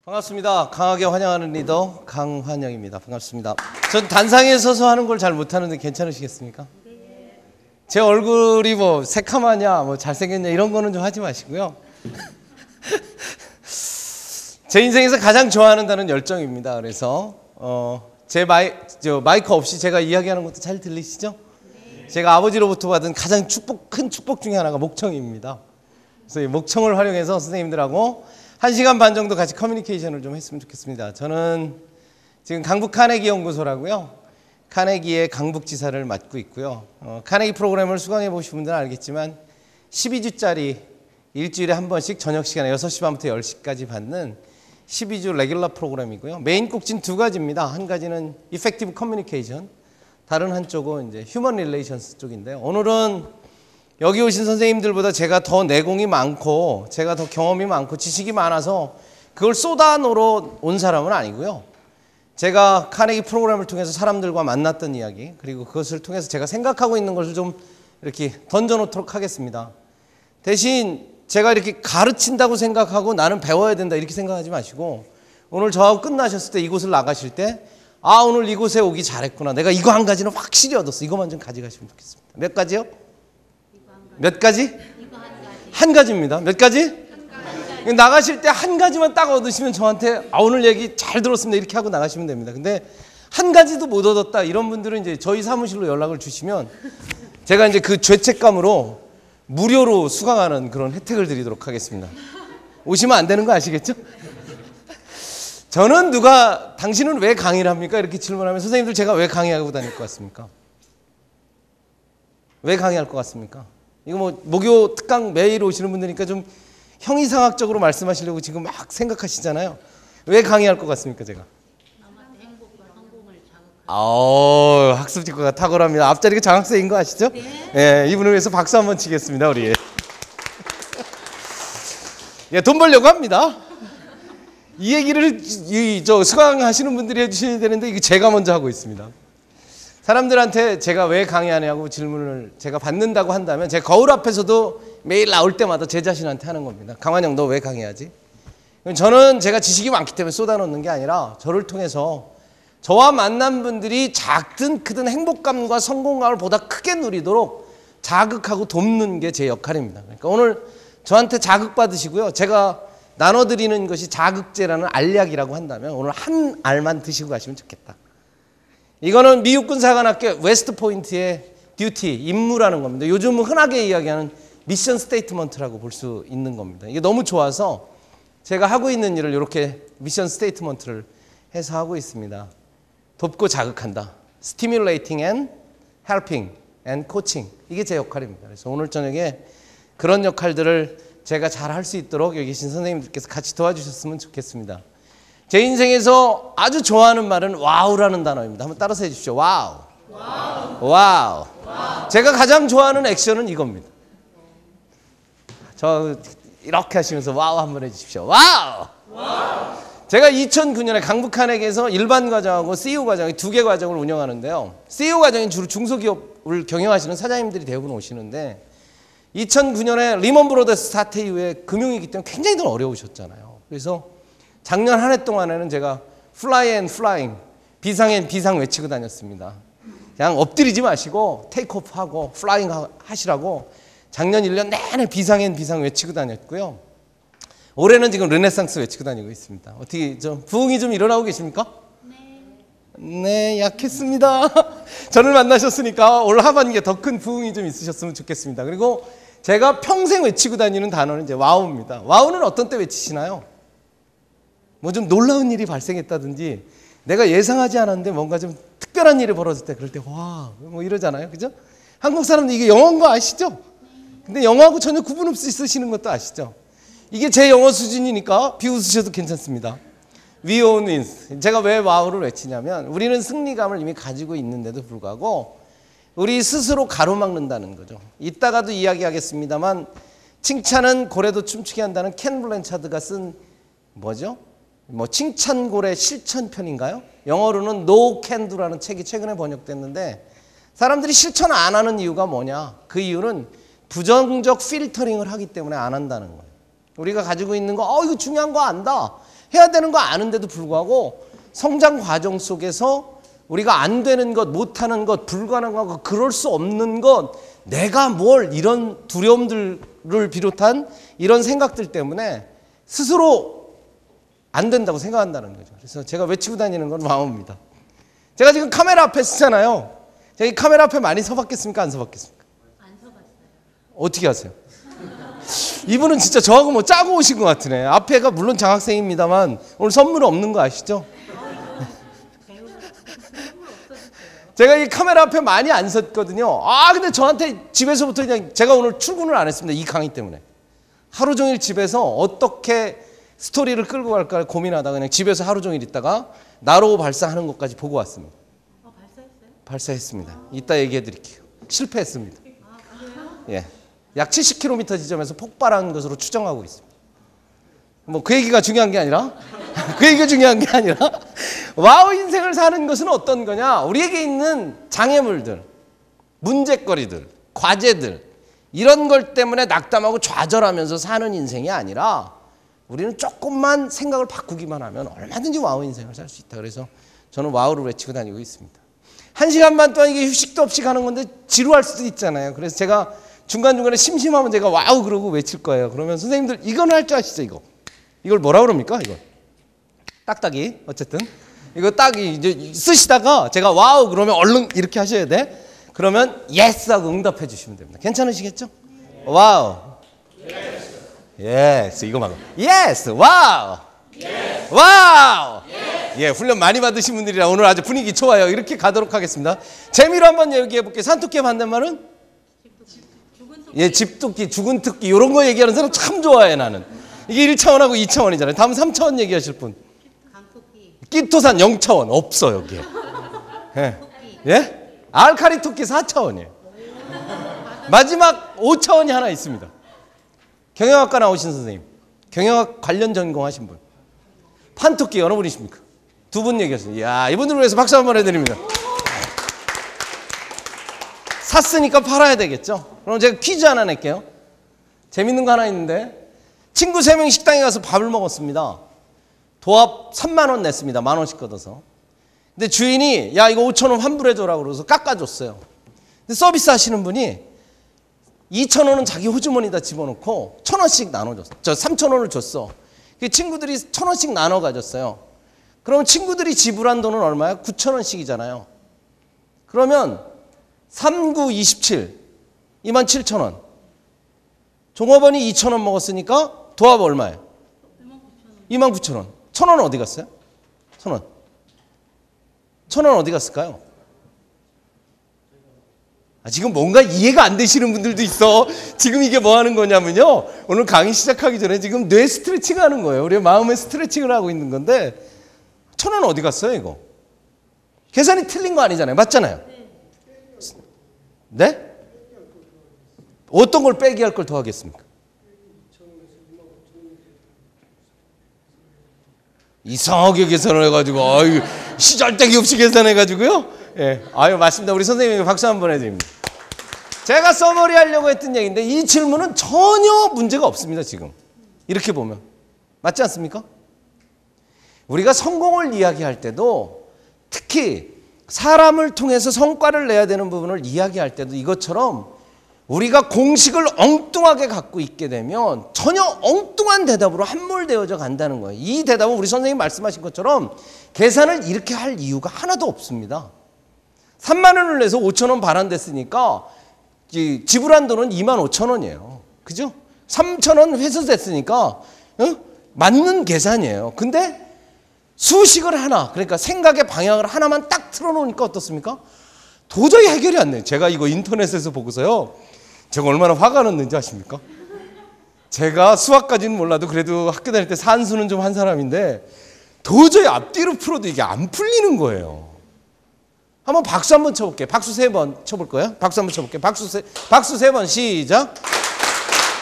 반갑습니다. 강하게 환영하는 리더 강환영입니다. 반갑습니다. 전 단상에 서서 하는 걸 잘 못하는데 괜찮으시겠습니까? 제 얼굴이 뭐 새카마냐 뭐 잘생겼냐 이런 거는 좀 하지 마시고요. 제 인생에서 가장 좋아하는 단어는 열정입니다. 그래서 제 마이크 없이 제가 이야기하는 것도 잘 들리시죠? 제가 아버지로부터 받은 가장 큰 축복 중에 하나가 목청입니다. 그래서 이 목청을 활용해서 선생님들하고 1시간 반 정도 같이 커뮤니케이션을 좀 했으면 좋겠습니다. 저는 지금 강북 카네기 연구소라고요. 카네기의 강북지사를 맡고 있고요. 카네기 프로그램을 수강해 보신 분들은 알겠지만 12주짜리 일주일에 한 번씩 저녁 시간에 6시 반부터 10시까지 받는 12주 레귤러 프로그램이고요. 메인 꼭지는 두 가지입니다. 한 가지는 이펙티브 커뮤니케이션, 다른 한쪽은 이제 휴먼 릴레이션스 쪽인데요. 오늘은 여기 오신 선생님들보다 제가 더 내공이 많고 제가 더 경험이 많고 지식이 많아서 그걸 쏟아놓으러 온 사람은 아니고요. 제가 카네기 프로그램을 통해서 사람들과 만났던 이야기, 그리고 그것을 통해서 제가 생각하고 있는 것을 좀 이렇게 던져놓도록 하겠습니다. 대신 제가 이렇게 가르친다고 생각하고 나는 배워야 된다 이렇게 생각하지 마시고, 오늘 저하고 끝나셨을 때 이곳을 나가실 때 오늘 이곳에 오기 잘했구나, 내가 이거 한 가지는 확실히 얻었어, 이것만 좀 가져가시면 좋겠습니다. 몇 가지요? 몇 가지? 한 가지입니다. 몇 가지? 나가실 때 한 가지만 딱 얻으시면 저한테 오늘 얘기 잘 들었습니다 이렇게 하고 나가시면 됩니다. 근데 한 가지도 못 얻었다 이런 분들은 이제 저희 사무실로 연락을 주시면 제가 이제 그 죄책감으로 무료로 수강하는 그런 혜택을 드리도록 하겠습니다. 오시면 안 되는 거 아시겠죠? 저는 당신은 왜 강의를 합니까? 이렇게 질문하면 선생님들 제가 왜 강의하고 다닐 것 같습니까? 왜 강의할 것 같습니까? 이거 뭐 목요 특강 매일 오시는 분들이니까 좀 형이상학적으로 말씀하시려고 지금 막 생각하시잖아요. 왜 강의할 것 같습니까, 제가? 남한테 행복과 성공을 자극하고. 학습지구가 탁월합니다. 앞자리가 장학생인 거 아시죠? 네. 이분을 위해서 박수 한번 치겠습니다, 우리. 돈 벌려고 합니다. 이 얘기를 수강하시는 분들이 해주셔야 되는데 이게 제가 먼저 하고 있습니다. 사람들한테 제가 왜 강의하냐고 질문을 제가 받는다고 한다면 제 거울 앞에서도 매일 나올 때마다 제 자신한테 하는 겁니다. 강환영, 너 왜 강의하지? 저는 제가 지식이 많기 때문에 쏟아놓는 게 아니라 저를 통해서 저와 만난 분들이 작든 크든 행복감과 성공감을 보다 크게 누리도록 자극하고 돕는 게 제 역할입니다. 그러니까 오늘 저한테 자극받으시고요. 제가 나눠드리는 것이 자극제라는 알약이라고 한다면 오늘 한 알만 드시고 가시면 좋겠다. 이거는 미국 군사관학교 웨스트포인트의 듀티, 임무라는 겁니다. 요즘은 흔하게 이야기하는 미션 스테이트먼트라고 볼 수 있는 겁니다. 이게 너무 좋아서 제가 하고 있는 일을 이렇게 미션 스테이트먼트를 해서 하고 있습니다. 돕고 자극한다. Stimulating and helping and coaching. 이게 제 역할입니다. 그래서 오늘 저녁에 그런 역할들을 제가 잘 할 수 있도록 여기 계신 선생님들께서 같이 도와주셨으면 좋겠습니다. 제 인생에서 아주 좋아하는 말은 와우라는 단어입니다. 한번 따라서 해주십시오. 와우. 와우. 제가 가장 좋아하는 액션은 이겁니다. 저 이렇게 하시면서 와우 한번 해주십시오. 와우. 제가 2009년에 강북 카네기에서 일반 과정하고 CEO 과정 두 개 과정을 운영하는데요. CEO 과정이 주로 중소기업을 경영하시는 사장님들이 대부분 오시는데 2009년에 리먼 브로더스 사태 이후에 금융위기 때문에 굉장히 어려우셨잖아요. 그래서 작년 한 해 동안에는 제가 fly and flying, 비상 앤 비상 외치고 다녔습니다. 그냥 엎드리지 마시고 테이크오프 하고 플라잉 하시라고 작년 1년 내내 비상 앤 비상 외치고 다녔고요. 올해는 지금 르네상스 외치고 다니고 있습니다. 어떻게 좀 부흥이 좀 일어나고 계십니까? 네, 약했습니다. 저를 만나셨으니까 올 하반기에 더 큰 부흥이 좀 있으셨으면 좋겠습니다. 그리고 제가 평생 외치고 다니는 단어는 이제 와우입니다. 와우는 어떤 때 외치시나요? 뭐 좀 놀라운 일이 발생했다든지 내가 예상하지 않았는데 뭔가 좀 특별한 일이 벌어질 때 그럴 때 와 뭐 이러잖아요. 그죠? 한국 사람들 이게 영어인 거 아시죠? 근데 영어하고 전혀 구분 없이 쓰시는 것도 아시죠? 이게 제 영어 수준이니까 비웃으셔도 괜찮습니다. We own wins. 제가 왜 와우를 외치냐면 우리는 승리감을 이미 가지고 있는데도 불구하고 우리 스스로 가로막는다는 거죠. 이따가도 이야기하겠습니다만 칭찬은 고래도 춤추게 한다는 켄 블랜차드가 쓴 뭐죠? 칭찬고래 실천편인가요? 영어로는 No Can Do라는 책이 최근에 번역됐는데 사람들이 실천 안 하는 이유가 뭐냐? 그 이유는 부정적 필터링을 하기 때문에 안 한다는 거예요. 우리가 가지고 있는 거, 이거 중요한 거 안다. 해야 되는 거 아는데도 불구하고 성장 과정 속에서 우리가 안 되는 것, 못하는 것, 불가능한 것, 그럴 수 없는 것, 내가 뭘 이런 두려움들을 비롯한 이런 생각들 때문에 스스로 안 된다고 생각한다는 거죠. 그래서 제가 외치고 다니는 건 와우입니다. 제가 지금 카메라 앞에 서잖아요. 제가 이 카메라 앞에 많이 서봤겠습니까? 안 서봤겠습니까? 안 서봤어요. 어떻게 하세요? 이분은 진짜 저하고 뭐 짜고 오신 것 같으네. 앞에가 물론 장학생입니다만 오늘 선물은 없는 거 아시죠? 제가 이 카메라 앞에 많이 안 섰거든요. 근데 저한테 집에서부터 그냥 제가 오늘 출근을 안 했습니다. 이 강의 때문에. 하루 종일 집에서 어떻게 스토리를 끌고 갈까 고민하다가 그냥 집에서 하루 종일 있다가 나로 발사하는 것까지 보고 왔습니다. 발사했어요? 발사했습니다. 이따 얘기해 드릴게요. 실패했습니다. 예. 약 70km 지점에서 폭발한 것으로 추정하고 있습니다. 뭐 그 얘기가 중요한 게 아니라 그 얘기가 중요한 게 아니라 와우 인생을 사는 것은 어떤 거냐? 우리에게 있는 장애물들, 문제거리들, 과제들 이런 걸 때문에 낙담하고 좌절하면서 사는 인생이 아니라 우리는 조금만 생각을 바꾸기만 하면 얼마든지 와우 인생을 살 수 있다. 그래서 저는 와우를 외치고 다니고 있습니다. 1시간 반 동안 이게 휴식도 없이 가는 건데 지루할 수도 있잖아요. 그래서 제가 중간중간에 심심하면 제가 와우 그러고 외칠 거예요. 그러면 선생님들 이건 할 줄 아시죠? 이걸 뭐라 그럽니까? 이거 딱딱이. 어쨌든 이거 딱 이제 쓰시다가 제가 와우 그러면 얼른 이렇게 하셔야 돼. 그러면 예스 하고 응답해 주시면 됩니다. 괜찮으시겠죠? 와우. 예스. 이거 막 예스. 와우. 와우. 예, 훈련 많이 받으신 분들이라 오늘 아주 분위기 좋아요. 이렇게 가도록 하겠습니다. 재미로 한번 얘기해 볼게요. 산토끼의 반대말은? 예, 집토끼, 죽은 토끼 이런 거 얘기하는 사람 참 좋아해 나는. 이게 1차원하고 2차원이잖아요. 다음 3차원 얘기하실 분. 강토끼. 끼토산 0차원 없어 여기에. 예. 예? 알카리 토끼 4차원이에요. 마지막 5차원이 하나 있습니다. 경영학과 나오신 선생님. 경영학 관련 전공하신 분. 판토끼 어느 분이십니까? 두 분 얘기하셨어요. 이야, 이분들을 위해서 박수 한번 해드립니다. 샀으니까 팔아야 되겠죠? 그럼 제가 퀴즈 하나 낼게요. 재밌는 거 하나 있는데 친구 3명 식당에 가서 밥을 먹었습니다. 도합 3만 원 냈습니다. 10,000원씩 걷어서. 근데 주인이 야 이거 5,000원 환불해줘라고 그래서 깎아줬어요. 근데 서비스 하시는 분이 2,000원은 자기 호주머니에다 집어넣고 1,000원씩 나눠줬어. 3,000원을 줬어. 친구들이 1,000원씩 나눠 가졌어요. 그럼 친구들이 지불한 돈은 얼마야? 9,000원씩이잖아요. 그러면 3, 9, 27, 27,000원. 종업원이 2,000원 먹었으니까 도합 얼마예요? 29,000원. 1,000원 어디 갔어요? 1,000원. 1,000원 어디 갔을까요? 지금 뭔가 이해가 안 되시는 분들도 있어. 지금 이게 뭐 하는 거냐면요. 오늘 강의 시작하기 전에 지금 뇌 스트레칭 하는 거예요. 우리 마음의 스트레칭을 하고 있는 건데 1,000원 어디 갔어요 이거? 계산이 틀린 거 아니잖아요. 맞잖아요. 네? 어떤 걸 빼기 할 걸 더 하겠습니까? 이상하게 계산을 해가지고 시잘데기 없이 계산해가지고요. 예, 맞습니다. 우리 선생님에게 박수 한번 해드립니다. 제가 써머리 하려고 했던 얘기인데 이 질문은 전혀 문제가 없습니다. 지금 이렇게 보면 맞지 않습니까? 우리가 성공을 이야기할 때도 특히 사람을 통해서 성과를 내야 되는 부분을 이야기할 때도 이것처럼 우리가 공식을 엉뚱하게 갖고 있게 되면 전혀 엉뚱한 대답으로 함몰되어져 간다는 거예요. 이 대답은 우리 선생님 말씀하신 것처럼 계산을 이렇게 할 이유가 하나도 없습니다. 3만 원을 내서 5,000원 반환됐으니까 지불한 돈은 25,000원이에요. 그죠? 3,000원 회수됐으니까 맞는 계산이에요. 근데 수식을 하나, 그러니까 생각의 방향을 하나만 딱 틀어놓으니까 어떻습니까? 도저히 해결이 안 돼요. 제가 이거 인터넷에서 보고서요. 제가 얼마나 화가 났는지 아십니까? 제가 수학까지는 몰라도 그래도 학교 다닐 때 산수는 좀 한 사람인데 도저히 앞뒤로 풀어도 이게 안 풀리는 거예요. 한번 박수 한번 쳐볼게요. 박수 3번 쳐볼 거예요. 박수 한번 쳐볼게요. 박수 3번 시작.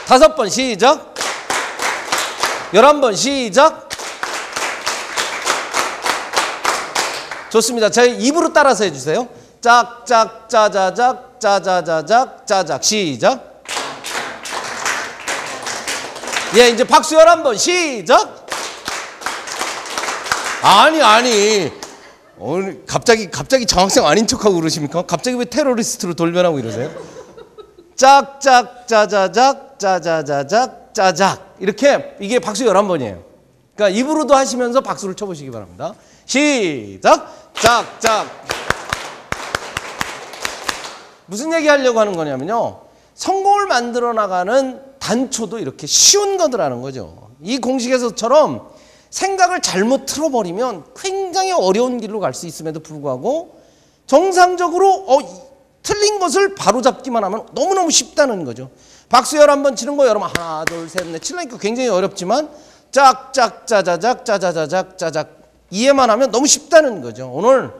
5번 시작. 11번 시작. 좋습니다. 제 입으로 따라서 해주세요. 짝짝 짜자작 짜자자작 짜작 시작. 예, 이제 박수 11번 시작. 아니. 오늘 갑자기 장학생 아닌 척하고 그러십니까? 갑자기 왜 테러리스트로 돌변하고 이러세요? 짝짝 짜자작 짜자자작 짜작 이렇게 이게 박수 11번이에요. 그러니까 입으로도 하시면서 박수를 쳐보시기 바랍니다. 시작! 짝짝. 무슨 얘기 하려고 하는 거냐면요. 성공을 만들어 나가는 단초도 이렇게 쉬운 거더라는 거죠. 이 공식에서처럼 생각을 잘못 틀어버리면 굉장히 어려운 길로 갈 수 있음에도 불구하고 정상적으로 틀린 것을 바로잡기만 하면 너무너무 쉽다는 거죠. 박수 11번 치는 거 여러분 하나 둘 셋 넷 치려니까 굉장히 어렵지만 짝짝 짜자작 짜자자작 짜작 이해만 하면 너무 쉽다는 거죠. 오늘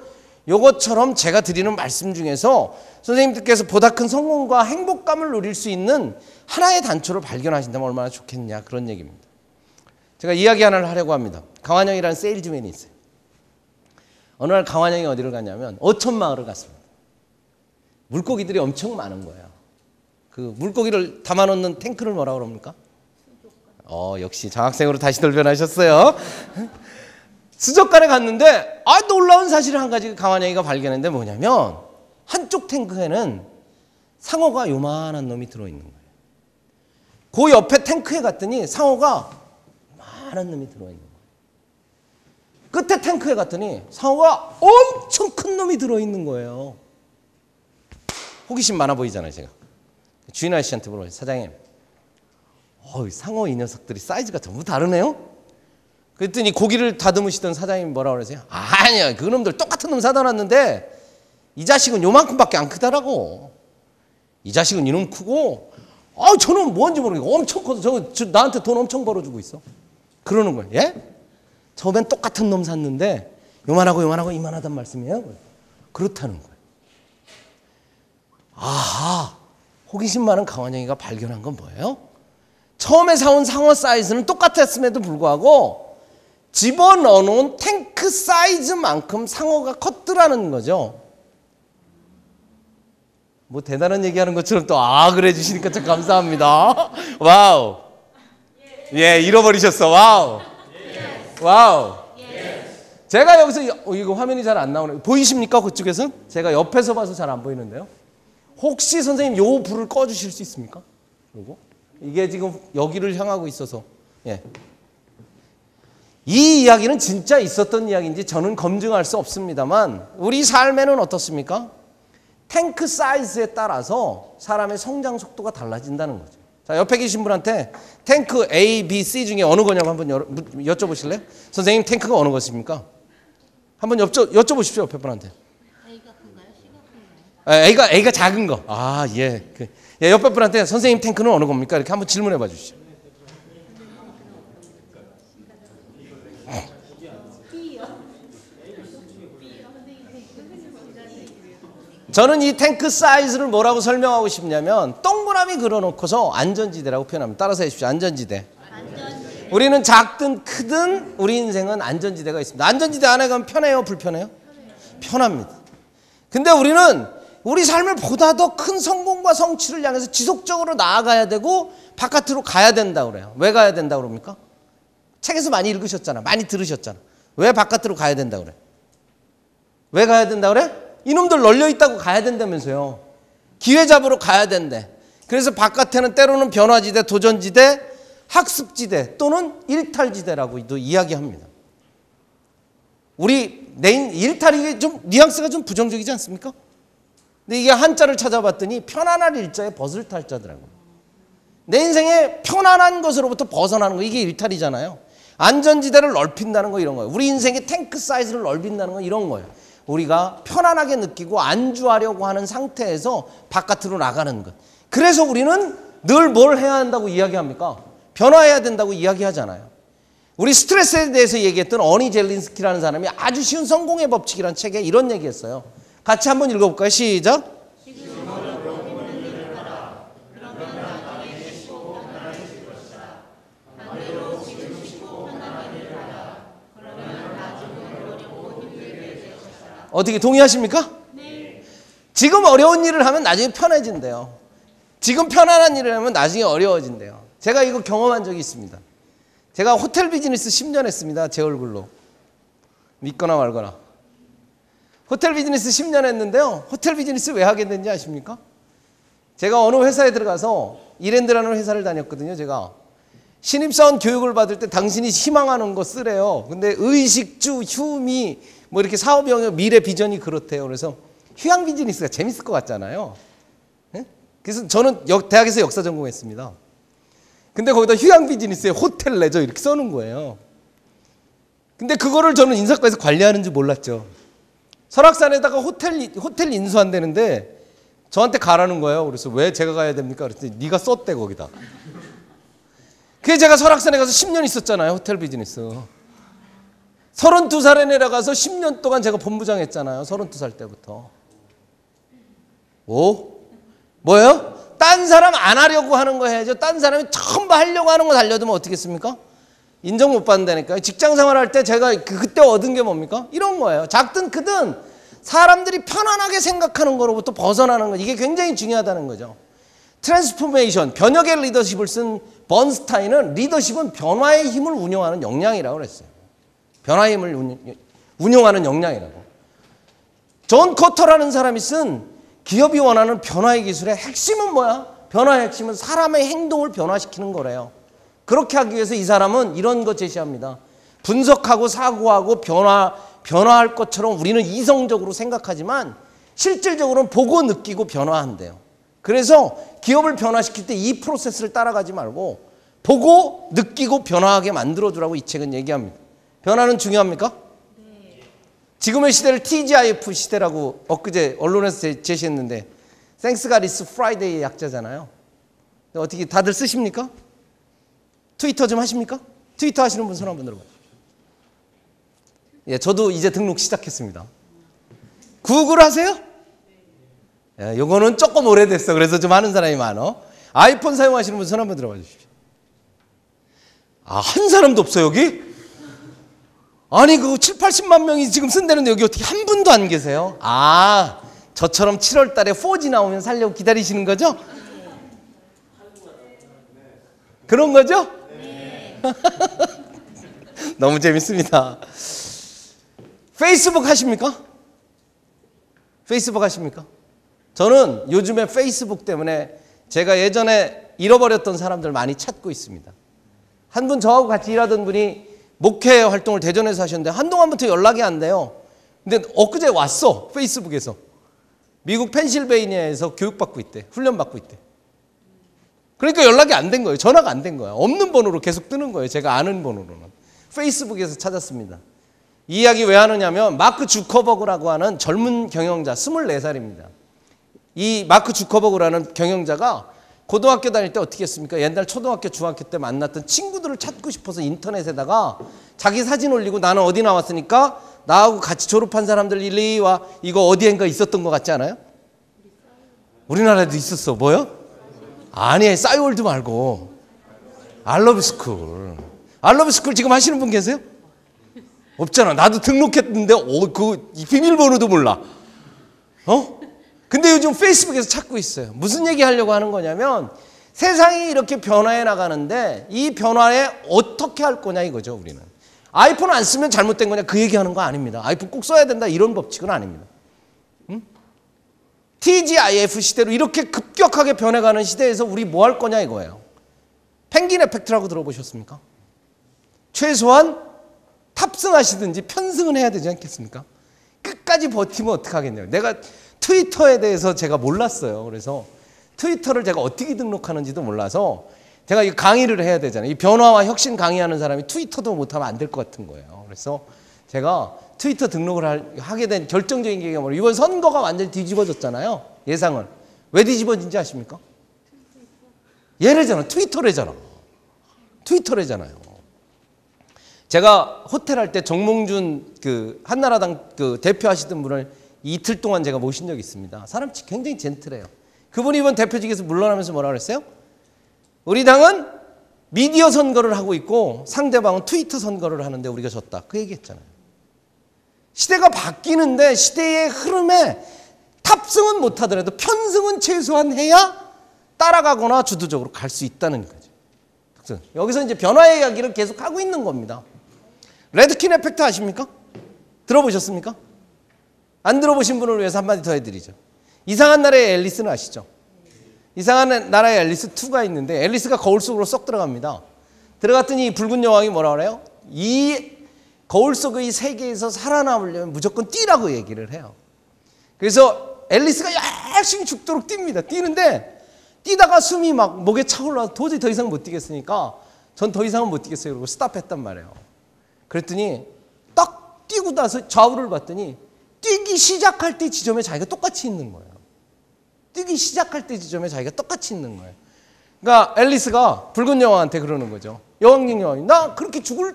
요것처럼 제가 드리는 말씀 중에서 선생님들께서 보다 큰 성공과 행복감을 누릴 수 있는 하나의 단초를 발견하신다면 얼마나 좋겠냐 그런 얘기입니다. 제가 이야기 하나를 하려고 합니다. 강환영이라는 세일즈맨이 있어요. 어느 날 강환영이 어디를 갔냐면 어촌마을을 갔습니다. 물고기들이 엄청 많은 거예요. 그 물고기를 담아놓는 탱크를 뭐라고 그럽니까? 역시 장학생으로 다시 돌변하셨어요. 수족관에 갔는데 놀라운 사실을 한 가지 강환영이가 발견했는데 뭐냐면 한쪽 탱크에는 상어가 요만한 놈이 들어있는 거예요. 그 옆에 탱크에 갔더니 상어가 요만한 놈이 들어있는 거예요. 끝에 탱크에 갔더니 상어가 엄청 큰 놈이 들어있는 거예요. 호기심 많아 보이잖아요. 제가 주인 아저씨한테 물어봐요. 사장님 상어 이 녀석들이 사이즈가 전부 다르네요. 그랬더니 고기를 다듬으시던 사장님이 뭐라고 그러세요? 아니야 그놈들 똑같은 놈 사다 놨는데 이 자식은 요만큼밖에 안 크더라고. 이 자식은 이놈 크고 저놈 뭔지 모르겠고 엄청 커서 저 나한테 돈 엄청 벌어주고 있어. 그러는 거예요. 예? 처음엔 똑같은 놈 샀는데 요만하고 이만하단 말씀이에요. 그렇다는 거예요. 아하, 호기심 많은 강환영이가 발견한 건 뭐예요? 처음에 사온 상어 사이즈는 똑같았음에도 불구하고 집어넣어놓은 탱크 사이즈만큼 상어가 컸더라는 거죠. 뭐 대단한 얘기하는 것처럼 또 그래 주시니까 참 감사합니다. 와우. 예, 잃어버리셨어. 와우. 제가 여기서 이거 화면이 잘 안 나오네. 보이십니까? 그쪽에서? 제가 옆에서 봐서 잘 안 보이는데요. 혹시 선생님 요 불을 꺼 주실 수 있습니까? 그리고 이게 지금 여기를 향하고 있어서 이 이야기는 진짜 있었던 이야기인지 저는 검증할 수 없습니다만 우리 삶에는 어떻습니까? 탱크 사이즈에 따라서 사람의 성장 속도가 달라진다는 거죠. 자, 옆에 계신 분한테 탱크 A, B, C 중에 어느 거냐고 한번 여쭤보실래요? 선생님 탱크가 어느 것입니까? 한번 여쭤보십시오. 옆에 분한테. A가 큰가요? C가 큰가요? A가 작은 거. 예. 옆에 분한테 선생님 탱크는 어느 겁니까? 이렇게 한번 질문해 봐 주시죠. 저는 이 탱크 사이즈를 뭐라고 설명하고 싶냐면 동그라미 그려놓고서 안전지대라고 표현합니다. 따라서 해주십시오. 안전지대. 우리는 작든 크든 우리 인생은 안전지대가 있습니다. 안전지대 안에 가면 편해요? 불편해요? 편합니다. 근데 우리는 우리 삶을 보다 더 큰 성공과 성취를 향해서 지속적으로 나아가야 되고 바깥으로 가야 된다고 그래요. 왜 가야 된다고 그럽니까? 책에서 많이 읽으셨잖아. 많이 들으셨잖아. 왜 바깥으로 가야 된다고 그래? 왜 가야 된다고 그래? 이놈들 널려 있다고 가야 된다면서요. 기회 잡으러 가야 된대. 그래서 바깥에는 때로는 변화지대, 도전지대, 학습지대 또는 일탈지대라고도 이야기합니다. 우리 일탈이 좀 뉘앙스가 좀 부정적이지 않습니까? 근데 이게 한자를 찾아봤더니 편안한 일자에 벗을 탈자더라고요. 내 인생에 편안한 것으로부터 벗어나는 거 이게 일탈이잖아요. 안전지대를 넓힌다는 거 이런 거예요. 우리 인생의 탱크 사이즈를 넓힌다는 건 이런 거예요. 우리가 편안하게 느끼고 안주하려고 하는 상태에서 바깥으로 나가는 것. 그래서 우리는 늘 뭘 해야 한다고 이야기합니까? 변화해야 된다고 이야기하잖아요. 우리 스트레스에 대해서 얘기했던 어니 젤린스키라는 사람이 아주 쉬운 성공의 법칙이라는 책에 이런 얘기했어요. 같이 한번 읽어볼까요? 시작. 어떻게 동의하십니까? 네. 지금 어려운 일을 하면 나중에 편해진대요. 지금 편안한 일을 하면 나중에 어려워진대요. 제가 이거 경험한 적이 있습니다. 제가 호텔 비즈니스 10년 했습니다. 제 얼굴로. 믿거나 말거나. 호텔 비즈니스 10년 했는데요. 호텔 비즈니스 왜 하게 됐는지 아십니까? 제가 어느 회사에 들어가서 이랜드라는 회사를 다녔거든요. 제가 신입사원 교육을 받을 때 당신이 희망하는 거 쓰래요. 근데 의식주, 휴미 뭐 이렇게 사업 영역, 미래 비전이 그렇대요. 그래서 휴양 비즈니스가 재밌을 것 같잖아요. 네? 그래서 저는 대학에서 역사 전공했습니다. 근데 거기다 휴양 비즈니스에 호텔 레저 이렇게 써놓은 거예요. 근데 그거를 저는 인사과에서 관리하는 줄 몰랐죠. 설악산에다가 호텔 인수한다는데 저한테 가라는 거예요. 그래서 왜 제가 가야 됩니까? 그랬더니 네가 썼대 거기다. 그게 제가 설악산에 가서 10년 있었잖아요. 호텔 비즈니스. 32살에 내려가서 10년 동안 제가 본부장 했잖아요. 32살 때부터. 오? 뭐예요? 딴 사람 안 하려고 하는 거 해야죠. 딴 사람이 전부 하려고 하는 거 달려두면 어떻겠습니까? 인정 못 받는다니까요. 직장 생활할 때 제가 그때 얻은 게 뭡니까? 이런 거예요. 작든 크든 사람들이 편안하게 생각하는 거로부터 벗어나는 거. 이게 굉장히 중요하다는 거죠. 트랜스포메이션, 변혁의 리더십을 쓴 번스타인은 리더십은 변화의 힘을 운용하는 역량이라고 그랬어요. 변화의 힘을 운용하는 역량이라고. 존 커터라는 사람이 쓴 기업이 원하는 변화의 기술의 핵심은 뭐야? 변화의 핵심은 사람의 행동을 변화시키는 거래요. 그렇게 하기 위해서 이 사람은 이런 거 제시합니다. 분석하고 사고하고 변화할 것처럼 우리는 이성적으로 생각하지만 실질적으로는 보고 느끼고 변화한대요. 그래서 기업을 변화시킬 때 이 프로세스를 따라가지 말고 보고 느끼고 변화하게 만들어주라고 이 책은 얘기합니다. 변화는 중요합니까? 네. 지금의 시대를 TGIF 시대라고 엊그제 언론에서 제시했는데 Thanks God It's Friday의 약자잖아요. 어떻게 다들 쓰십니까? 트위터 좀 하십니까? 트위터 하시는 분 손 한번 들어봐요. 예, 저도 이제 등록 시작했습니다. 구글 하세요? 예, 요거는 조금 오래됐어. 그래서 좀 하는 사람이 많어. 아이폰 사용하시는 분 손 한번 들어봐 주십시오. 아, 한 사람도 없어 여기? 아니 그거 7, 80만 명이 지금 쓴다는데 여기 어떻게 한 분도 안 계세요? 아, 저처럼 7월 달에 4G 나오면 살려고 기다리시는 거죠? 그런 거죠? 네. 너무 재밌습니다. 페이스북 하십니까? 페이스북 하십니까? 저는 요즘에 페이스북 때문에 제가 예전에 잃어버렸던 사람들 많이 찾고 있습니다. 한 분 저하고 같이 일하던 분이 목회 활동을 대전에서 하셨는데 한동안부터 연락이 안 돼요. 근데 엊그제 왔어. 페이스북에서. 미국 펜실베이니아에서 교육받고 있대. 훈련받고 있대. 그러니까 연락이 안 된 거예요. 전화가 안 된 거예요. 없는 번호로 계속 뜨는 거예요. 제가 아는 번호로는. 페이스북에서 찾았습니다. 이 이야기 왜 하느냐면 마크 주커버그라고 하는 젊은 경영자 24살입니다. 이 마크 주커버그라는 경영자가 고등학교 다닐 때 어떻게 했습니까? 옛날 초등학교 중학교 때 만났던 친구들을 찾고 싶어서 인터넷에다가 자기 사진 올리고 나는 어디 나왔으니까 나하고 같이 졸업한 사람들 일일이 와 이거 어디엔가 있었던 것 같지 않아요? 우리나라에도 있었어. 뭐요? 아니 싸이월드 말고 알러브스쿨. 알러브스쿨 지금 하시는 분 계세요? 없잖아. 나도 등록했는데 그 비밀번호도 몰라. 어? 근데 요즘 페이스북에서 찾고 있어요. 무슨 얘기 하려고 하는 거냐면 세상이 이렇게 변화해 나가는데 이 변화에 어떻게 할 거냐 이거죠. 우리는 아이폰 안 쓰면 잘못된 거냐 그 얘기하는 거 아닙니다. 아이폰 꼭 써야 된다 이런 법칙은 아닙니다. TGIF 시대로 이렇게 급격하게 변해가는 시대에서 우리 뭐 할 거냐 이거예요. 펭귄 에펙트라고 들어보셨습니까? 최소한 탑승하시든지 편승은 해야 되지 않겠습니까? 끝까지 버티면 어떡하겠냐고. 내가 트위터에 대해서 제가 몰랐어요. 그래서 트위터를 제가 어떻게 등록하는지도 몰라서 제가 이 강의를 해야 되잖아요. 이 변화와 혁신 강의하는 사람이 트위터도 못하면 안 될 것 같은 거예요. 그래서 제가 트위터 등록을 하게 된 결정적인 계기가 뭐예요? 이번 선거가 완전히 뒤집어졌잖아요. 예상은. 왜 뒤집어진지 아십니까? 얘래잖아. 트위터래잖아. 트위터래잖아요. 제가 호텔 할 때 정몽준 그 한나라당 그 대표하시던 분을 이틀 동안 제가 모신 적이 있습니다. 사람 굉장히 젠틀해요. 그분이 이번 대표직에서 물러나면서 뭐라 그랬어요? 우리 당은 미디어 선거를 하고 있고 상대방은 트위터 선거를 하는데 우리가 졌다. 그 얘기했잖아요. 시대가 바뀌는데 시대의 흐름에 탑승은 못하더라도 편승은 최소한 해야 따라가거나 주도적으로 갈 수 있다는 거죠. 여기서 이제 변화의 이야기를 계속 하고 있는 겁니다. 레드킨 에펙트 아십니까? 들어보셨습니까? 안 들어보신 분을 위해서 한마디 더 해드리죠. 이상한 나라의 앨리스는 아시죠? 이상한 나라의 앨리스 2가 있는데 앨리스가 거울 속으로 쏙 들어갑니다. 들어갔더니 이 붉은 여왕이 뭐라 그래요? 이 거울 속의 이 세계에서 살아남으려면 무조건 뛰라고 얘기를 해요. 그래서 앨리스가 열심히 죽도록 뜁니다. 뛰는데 뛰다가 숨이 막 목에 차올라서 도저히 더 이상 못 뛰겠으니까 전 더 이상은 못 뛰겠어요. 그러고 스탑했단 말이에요. 그랬더니 딱 뛰고 나서 좌우를 봤더니 뛰기 시작할 때 지점에 자기가 똑같이 있는 거예요. 뛰기 시작할 때 지점에 자기가 똑같이 있는 거예요. 그러니까 앨리스가 붉은 여왕한테 그러는 거죠. 여왕님, 나 그렇게 죽을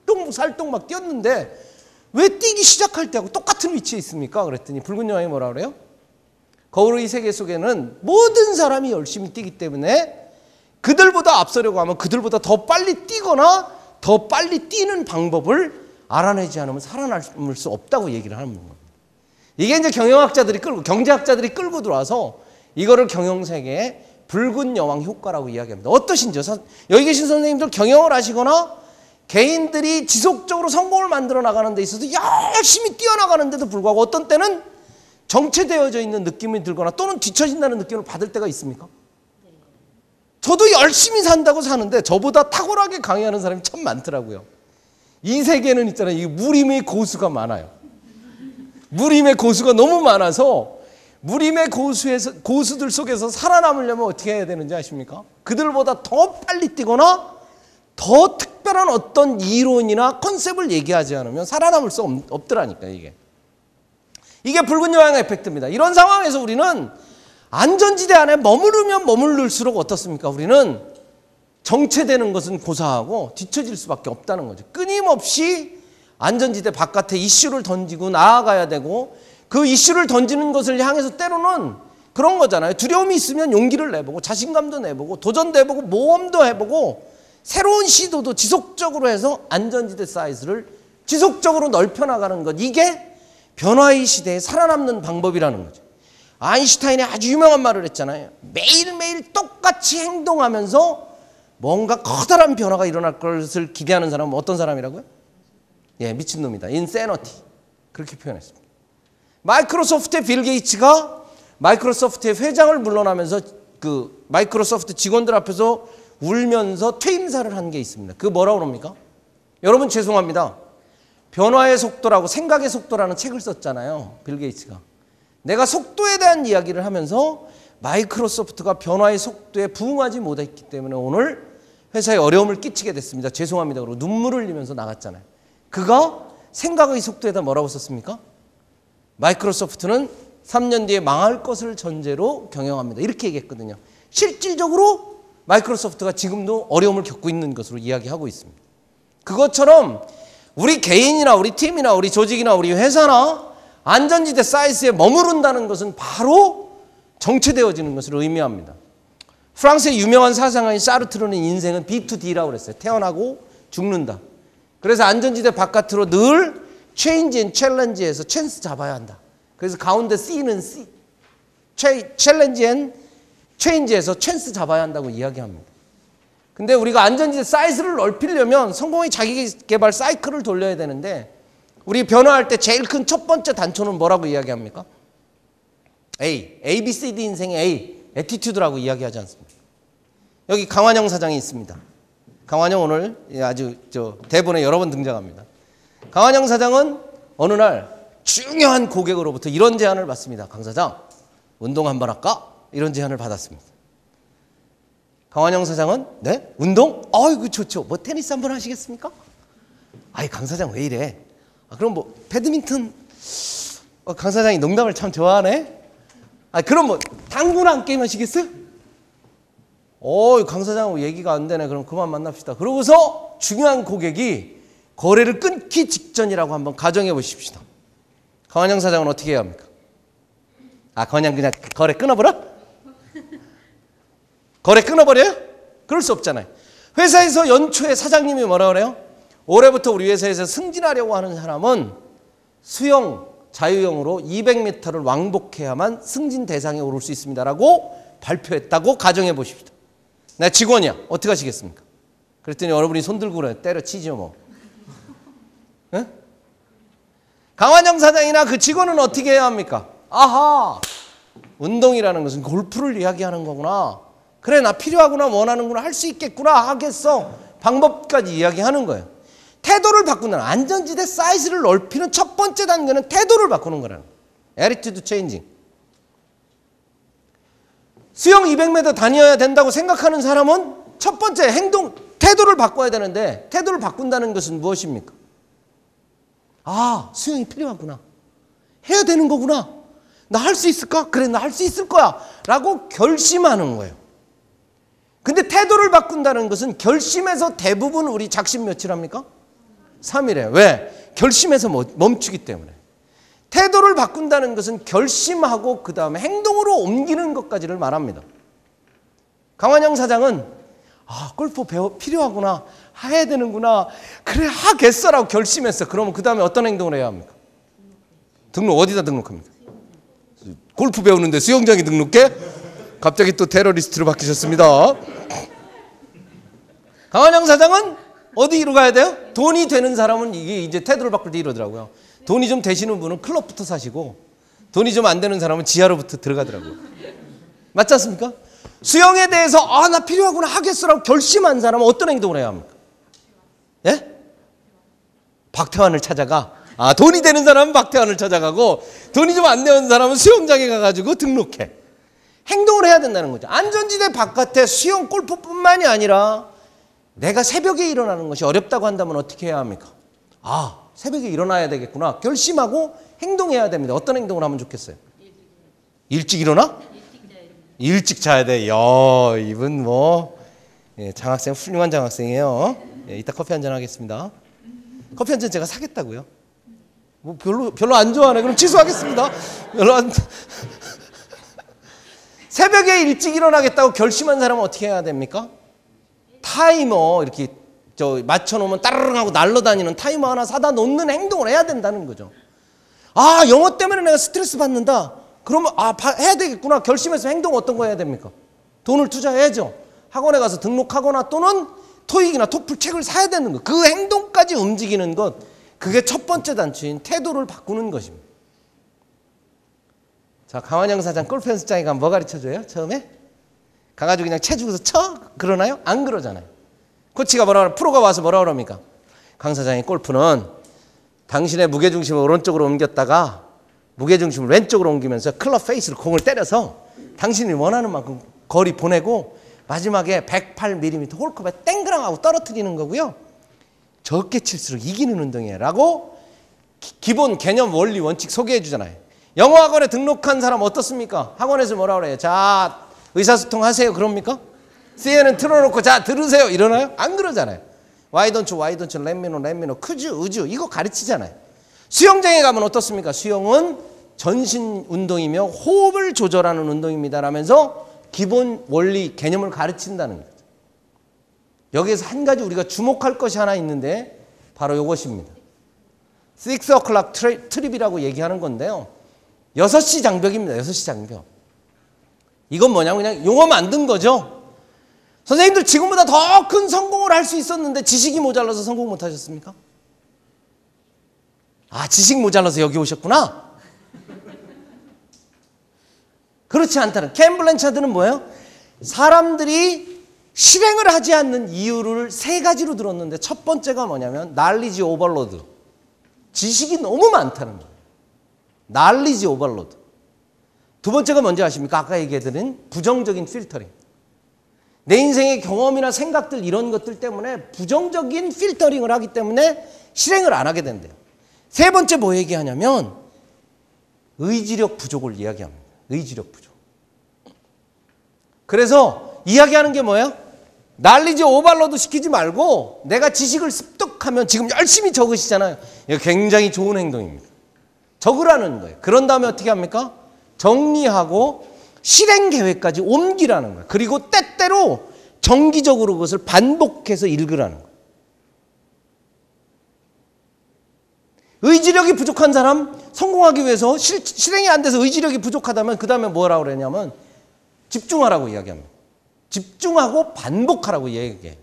똥 살똥 막 뛰었는데 왜 뛰기 시작할 때하고 똑같은 위치에 있습니까? 그랬더니 붉은 여왕이 뭐라 그래요? 거울의 세계 속에는 모든 사람이 열심히 뛰기 때문에 그들보다 앞서려고 하면 그들보다 더 빨리 뛰거나 더 빨리 뛰는 방법을 알아내지 않으면 살아남을 수 없다고 얘기를 하는 겁니다. 이게 이제 경영학자들이 경제학자들이 끌고 들어와서 이거를 경영세계의 붉은 여왕 효과라고 이야기합니다. 어떠신지요? 여기 계신 선생님들 경영을 하시거나 개인들이 지속적으로 성공을 만들어 나가는 데 있어서 열심히 뛰어나가는데도 불구하고 어떤 때는 정체되어져 있는 느낌이 들거나 또는 뒤처진다는 느낌을 받을 때가 있습니까? 저도 열심히 산다고 사는데 저보다 탁월하게 강의하는 사람이 참 많더라고요. 이 세계는 있잖아요. 이 무림의 고수가 많아요. 무림의 고수가 너무 많아서 무림의 고수들 속에서 살아남으려면 어떻게 해야 되는지 아십니까? 그들보다 더 빨리 뛰거나 더 특별한 어떤 이론이나 컨셉을 얘기하지 않으면 살아남을 수 없더라니까 이게. 이게 붉은 여왕의 에펙트입니다. 이런 상황에서 우리는 안전지대 안에 머무르면 머무를수록 어떻습니까? 우리는 정체되는 것은 고사하고 뒤처질 수밖에 없다는 거죠. 끊임없이 안전지대 바깥에 이슈를 던지고 나아가야 되고 그 이슈를 던지는 것을 향해서 때로는 그런 거잖아요. 두려움이 있으면 용기를 내보고 자신감도 내보고 도전도 해보고 모험도 해보고 새로운 시도도 지속적으로 해서 안전지대 사이즈를 지속적으로 넓혀나가는 것. 이게 변화의 시대에 살아남는 방법이라는 거죠. 아인슈타인이 아주 유명한 말을 했잖아요. 매일매일 똑같이 행동하면서 뭔가 커다란 변화가 일어날 것을 기대하는 사람은 어떤 사람이라고요? 예, 미친놈이다. 인세너티. 그렇게 표현했습니다. 마이크로소프트의 빌 게이츠가 마이크로소프트의 회장을 물러나면서 그 마이크로소프트 직원들 앞에서 울면서 퇴임사를 한 게 있습니다. 그거 뭐라고 그럽니까? 여러분 죄송합니다. 변화의 속도라고 생각의 속도라는 책을 썼잖아요. 빌 게이츠가. 내가 속도에 대한 이야기를 하면서 마이크로소프트가 변화의 속도에 부응하지 못했기 때문에 오늘 회사에 어려움을 끼치게 됐습니다. 죄송합니다. 그러고 눈물을 흘리면서 나갔잖아요. 그가 생각의 속도에다 뭐라고 썼습니까? 마이크로소프트는 3년 뒤에 망할 것을 전제로 경영합니다. 이렇게 얘기했거든요. 실질적으로 마이크로소프트가 지금도 어려움을 겪고 있는 것으로 이야기하고 있습니다. 그것처럼 우리 개인이나 우리 팀이나 우리 조직이나 우리 회사나 안전지대 사이즈에 머무른다는 것은 바로 정체되어지는 것을 의미합니다. 프랑스의 유명한 사상가인 사르트르는 인생은 B2D라고 그랬어요. 태어나고 죽는다. 그래서 안전지대 바깥으로 늘 체인지 앤 챌린지에서 찬스 잡아야 한다. 그래서 가운데 C는 챌린지 앤 체인지에서 찬스 잡아야 한다고 이야기합니다. 근데 우리가 안전지대 사이즈를 넓히려면 성공의 자기개발 사이클을 돌려야 되는데 우리 변화할 때 제일 큰 첫 번째 단초는 뭐라고 이야기합니까? A, B, C, D 인생의 A, 애티튜드라고 이야기하지 않습니까? 여기 강환영 사장이 있습니다. 강환영 오늘 아주 대본에 여러 번 등장합니다. 강환영 사장은 어느 날 중요한 고객으로부터 이런 제안을 받습니다. 강 사장, 운동 한번 할까? 이런 제안을 받았습니다. 강환영 사장은 네? 운동? 아이고 좋죠. 뭐 테니스 한번 하시겠습니까? 아이 강 사장 왜 이래? 그럼 뭐 배드민턴? 강 사장이 농담을 참 좋아하네. 그럼 뭐 당구나 한 게임 하시겠어요? 강 사장하고 얘기가 안 되네. 그럼 그만 만납시다. 그러고서 중요한 고객이 거래를 끊기 직전이라고 한번 가정해 보십시다. 강환영 사장은 어떻게 해야 합니까? 그냥 거래 끊어버려? 거래 끊어버려요? 그럴 수 없잖아요. 회사에서 연초에 사장님이 뭐라 그래요? 올해부터 우리 회사에서 승진하려고 하는 사람은 수영, 자유형으로 200m를 왕복해야만 승진 대상에 오를 수 있습니다라고 발표했다고 가정해 보십시다. 나 직원이야. 어떻게 하시겠습니까? 그랬더니 여러분이 손 들고 그래. 때려치죠 뭐. 네? 강환영 사장이나 그 직원은 어떻게 해야 합니까? 아하, 운동이라는 것은 골프를 이야기하는 거구나. 그래, 나 필요하구나, 원하는구나, 할 수 있겠구나, 하겠어. 방법까지 이야기하는 거예요. 태도를 바꾸는, 안전지대 사이즈를 넓히는 첫 번째 단계는 태도를 바꾸는 거라는 거예요. Attitude changing. 수영 200m 다녀야 된다고 생각하는 사람은 첫 번째 행동, 태도를 바꿔야 되는데, 태도를 바꾼다는 것은 무엇입니까? 아, 수영이 필요하구나. 해야 되는 거구나. 나 할 수 있을까? 그래, 나 할 수 있을 거야. 라고 결심하는 거예요. 근데 태도를 바꾼다는 것은 결심에서 대부분 우리 작심 며칠 합니까? 3일에. 왜? 결심에서 멈추기 때문에. 태도를 바꾼다는 것은 결심하고 그 다음에 행동으로 옮기는 것까지를 말합니다. 강환영 사장은 골프 필요하구나. 해야 되는구나. 그래, 하겠어라고 결심했어. 그러면 그 다음에 어떤 행동을 해야 합니까? 등록 어디다 등록합니까? 골프 배우는데 수영장에 등록해? 갑자기 또 테러리스트로 바뀌셨습니다. 강환영 사장은 어디로 가야 돼요? 돈이 되는 사람은 이게 이제 태도를 바꿀 때 이러더라고요. 돈이 좀 되시는 분은 클럽부터 사시고 돈이 좀 안 되는 사람은 지하로부터 들어가더라고요. 맞지 않습니까? 수영에 대해서 나 필요하구나 하겠어라고 결심한 사람은 어떤 행동을 해야 합니까? 예? 박태환을 찾아가. 돈이 되는 사람은 박태환을 찾아가고 돈이 좀 안 되는 사람은 수영장에 가가지고 등록해. 행동을 해야 된다는 거죠. 안전지대 바깥에 수영 골프뿐만이 아니라 내가 새벽에 일어나는 것이 어렵다고 한다면 어떻게 해야 합니까? 새벽에 일어나야 되겠구나. 결심하고 행동해야 됩니다. 어떤 행동을 하면 좋겠어요? 일찍 일어나? 일찍 자야 돼. 이분 장학생, 훌륭한 장학생이에요. 이따 커피 한잔 하겠습니다. 커피 한잔 제가 사겠다고요? 별로 안 좋아하네. 그럼 취소하겠습니다. 새벽에 일찍 일어나겠다고 결심한 사람은 어떻게 해야 됩니까? 타이머 이렇게 맞춰놓으면 따르릉 하고 날아다니는 타이머 하나 사다 놓는 행동을 해야 된다는 거죠. 영어 때문에 내가 스트레스 받는다. 그러면 해야 되겠구나. 결심해서 행동 어떤 거 해야 됩니까? 돈을 투자해야죠. 학원에 가서 등록하거나 또는 토익이나 토플 책을 사야 되는 거. 그 행동까지 움직이는 것. 그게 첫 번째 단추인 태도를 바꾸는 것입니다. 자, 강환영 사장 골프 연습장에 가면 뭐 가르쳐줘요? 처음에? 가가지고 그냥 채주고서 쳐? 그러나요? 안 그러잖아요. 코치가 프로가 와서 뭐라 그럽니까? 강 사장이 골프는 당신의 무게중심을 오른쪽으로 옮겼다가 무게중심을 왼쪽으로 옮기면서 클럽 페이스로 공을 때려서 당신이 원하는 만큼 거리 보내고 마지막에 108mm 홀컵에 땡그랑하고 떨어뜨리는 거고요. 적게 칠수록 이기는 운동이에요. 라고 기본 개념, 원리, 원칙 소개해 주잖아요. 영어학원에 등록한 사람 어떻습니까? 학원에서 뭐라 그래요? 자, 의사소통 하세요. 그럽니까? CNN 틀어놓고 자, 들으세요. 이러나요? 안 그러잖아요. Why don't you, let me know, could you, 이거 가르치잖아요. 수영장에 가면 어떻습니까? 수영은 전신 운동이며 호흡을 조절하는 운동입니다. 라면서 기본 원리, 개념을 가르친다는 거죠. 여기에서 한 가지 우리가 주목할 것이 하나 있는데 바로 이것입니다. 6 o'clock 트립이라고 얘기하는 건데요. 6시 장벽입니다. 6시 장벽. 이건 뭐냐면 그냥 용어 만든 거죠. 선생님들 지금보다 더 큰 성공을 할 수 있었는데 지식이 모자라서 성공 못 하셨습니까? 지식 모자라서 여기 오셨구나. 그렇지 않다는. 켄 블랜차드는 뭐예요? 사람들이 실행을 하지 않는 이유를 3가지로 들었는데 첫 번째가 뭐냐면 knowledge overload. 지식이 너무 많다는 거예요. knowledge overload. 두 번째가 뭔지 아십니까? 아까 얘기해드린 부정적인 필터링. 내 인생의 경험이나 생각들 이런 것들 때문에 부정적인 필터링을 하기 때문에 실행을 안 하게 된대요. 세 번째 뭐 얘기하냐면 의지력 부족을 이야기합니다. 의지력 부족. 그래서 이야기하는 게 뭐예요? 날리지 오버로드 시키지 말고 내가 지식을 습득하면 지금 열심히 적으시잖아요. 이거 굉장히 좋은 행동입니다. 적으라는 거예요. 그런 다음에 어떻게 합니까? 정리하고 실행 계획까지 옮기라는 거예요. 그리고 때때로 정기적으로 그것을 반복해서 읽으라는 거예요. 의지력이 부족한 사람 성공하기 위해서 실행이 안 돼서 의지력이 부족하다면 그 다음에 뭐라고 그러냐면 집중하라고 이야기합니다. 집중하고 반복하라고 얘기해요.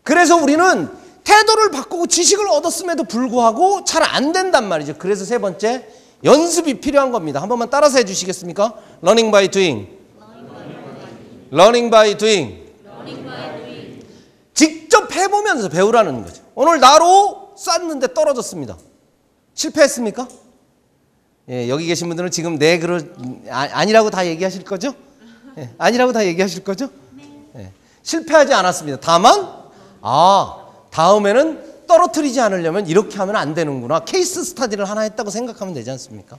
그래서 우리는 태도를 바꾸고 지식을 얻었음에도 불구하고 잘 안 된단 말이죠. 그래서 세 번째, 연습이 필요한 겁니다. 한 번만 따라서 해주시겠습니까? Learning by doing. Learning by doing. 직접 해보면서 배우라는 거죠. 오늘 나로 쐈는데 떨어졌습니다. 실패했습니까? 예, 여기 계신 분들은 지금 네, 아니라고 다 얘기하실 거죠? 예, 아니라고 다 얘기하실 거죠? 예, 실패하지 않았습니다. 다만, 다음에는 떨어뜨리지 않으려면 이렇게 하면 안 되는구나. 케이스 스터디를 하나 했다고 생각하면 되지 않습니까?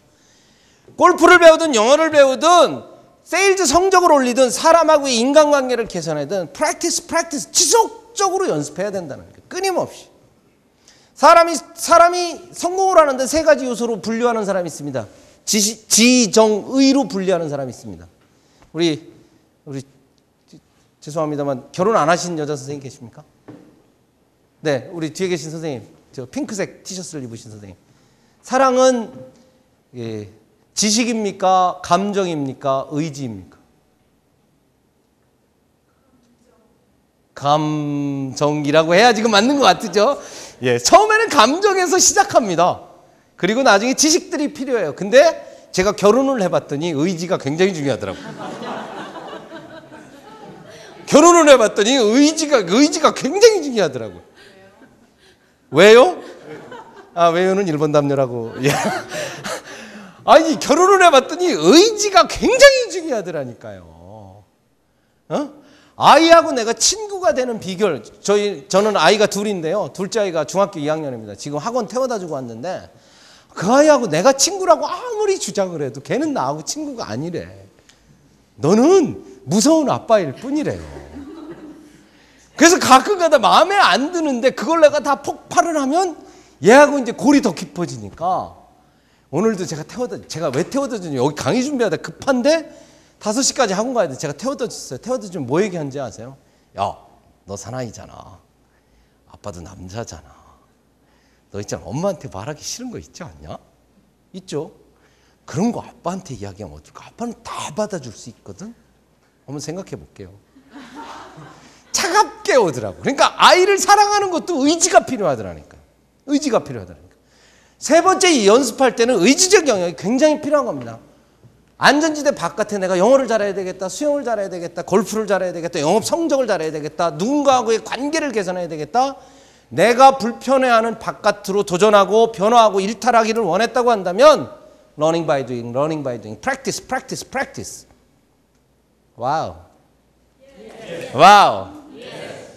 골프를 배우든 영어를 배우든 세일즈 성적을 올리든 사람하고의 인간관계를 개선하든 프랙티스 지속적으로 연습해야 된다는 거예요. 끊임없이. 사람이 성공을 하는데 세 가지 요소로 분류하는 사람이 있습니다. 지정의로 분류하는 사람이 있습니다. 우리 죄송합니다만 결혼 안 하신 여자 선생님 계십니까? 네, 우리 뒤에 계신 선생님, 저 핑크색 티셔츠를 입으신 선생님. 사랑은 지식입니까? 감정입니까? 의지입니까? 감정이라고 해야 지금 맞는 것 같죠? 예, 처음에는 감정에서 시작합니다. 그리고 나중에 지식들이 필요해요. 근데 제가 결혼을 해봤더니 의지가 굉장히 중요하더라고요. 결혼을 해봤더니 의지가 굉장히 중요하더라고요. 왜요? 왜요는 1번 답례라고. 예. 아니, 결혼을 해봤더니 의지가 굉장히 중요하더라니까요. 아이하고 내가 친구가 되는 비결. 저는 아이가 둘인데요. 둘째 아이가 중학교 2학년입니다. 지금 학원 태워다 주고 왔는데 그 아이하고 내가 친구라고 아무리 주장을 해도 걔는 나하고 친구가 아니래. 너는 무서운 아빠일 뿐이래요. 그래서 가끔가다 마음에 안 드는데 그걸 내가 다 폭발을 하면 얘하고 이제 골이 더 깊어지니까 오늘도 제가 왜 태워다 주냐. 여기 강의 준비하다 급한데 5시까지 학원 가야 돼. 제가 태워다 줬어요. 태워다 주면 뭐 얘기하는지 아세요? 야, 너 사나이잖아. 아빠도 남자잖아. 너 있잖아. 엄마한테 말하기 싫은 거 있지 않냐? 있죠? 그런 거 아빠한테 이야기하면 어떨까? 아빠는 다 받아줄 수 있거든? 한번 생각해 볼게요. 차갑게 오더라고. 그러니까 아이를 사랑하는 것도 의지가 필요하더라니까. 의지가 필요하더라니까. 세 번째, 이 연습할 때는 의지적 영역이 굉장히 필요한 겁니다. 안전지대 바깥에 내가 영어를 잘해야 되겠다, 수영을 잘해야 되겠다, 골프를 잘해야 되겠다, 영업 성적을 잘해야 되겠다, 누군가하고의 관계를 개선해야 되겠다. 내가 불편해하는 바깥으로 도전하고 변화하고 일탈하기를 원했다고 한다면 learning by doing, practice. 와우. 와우.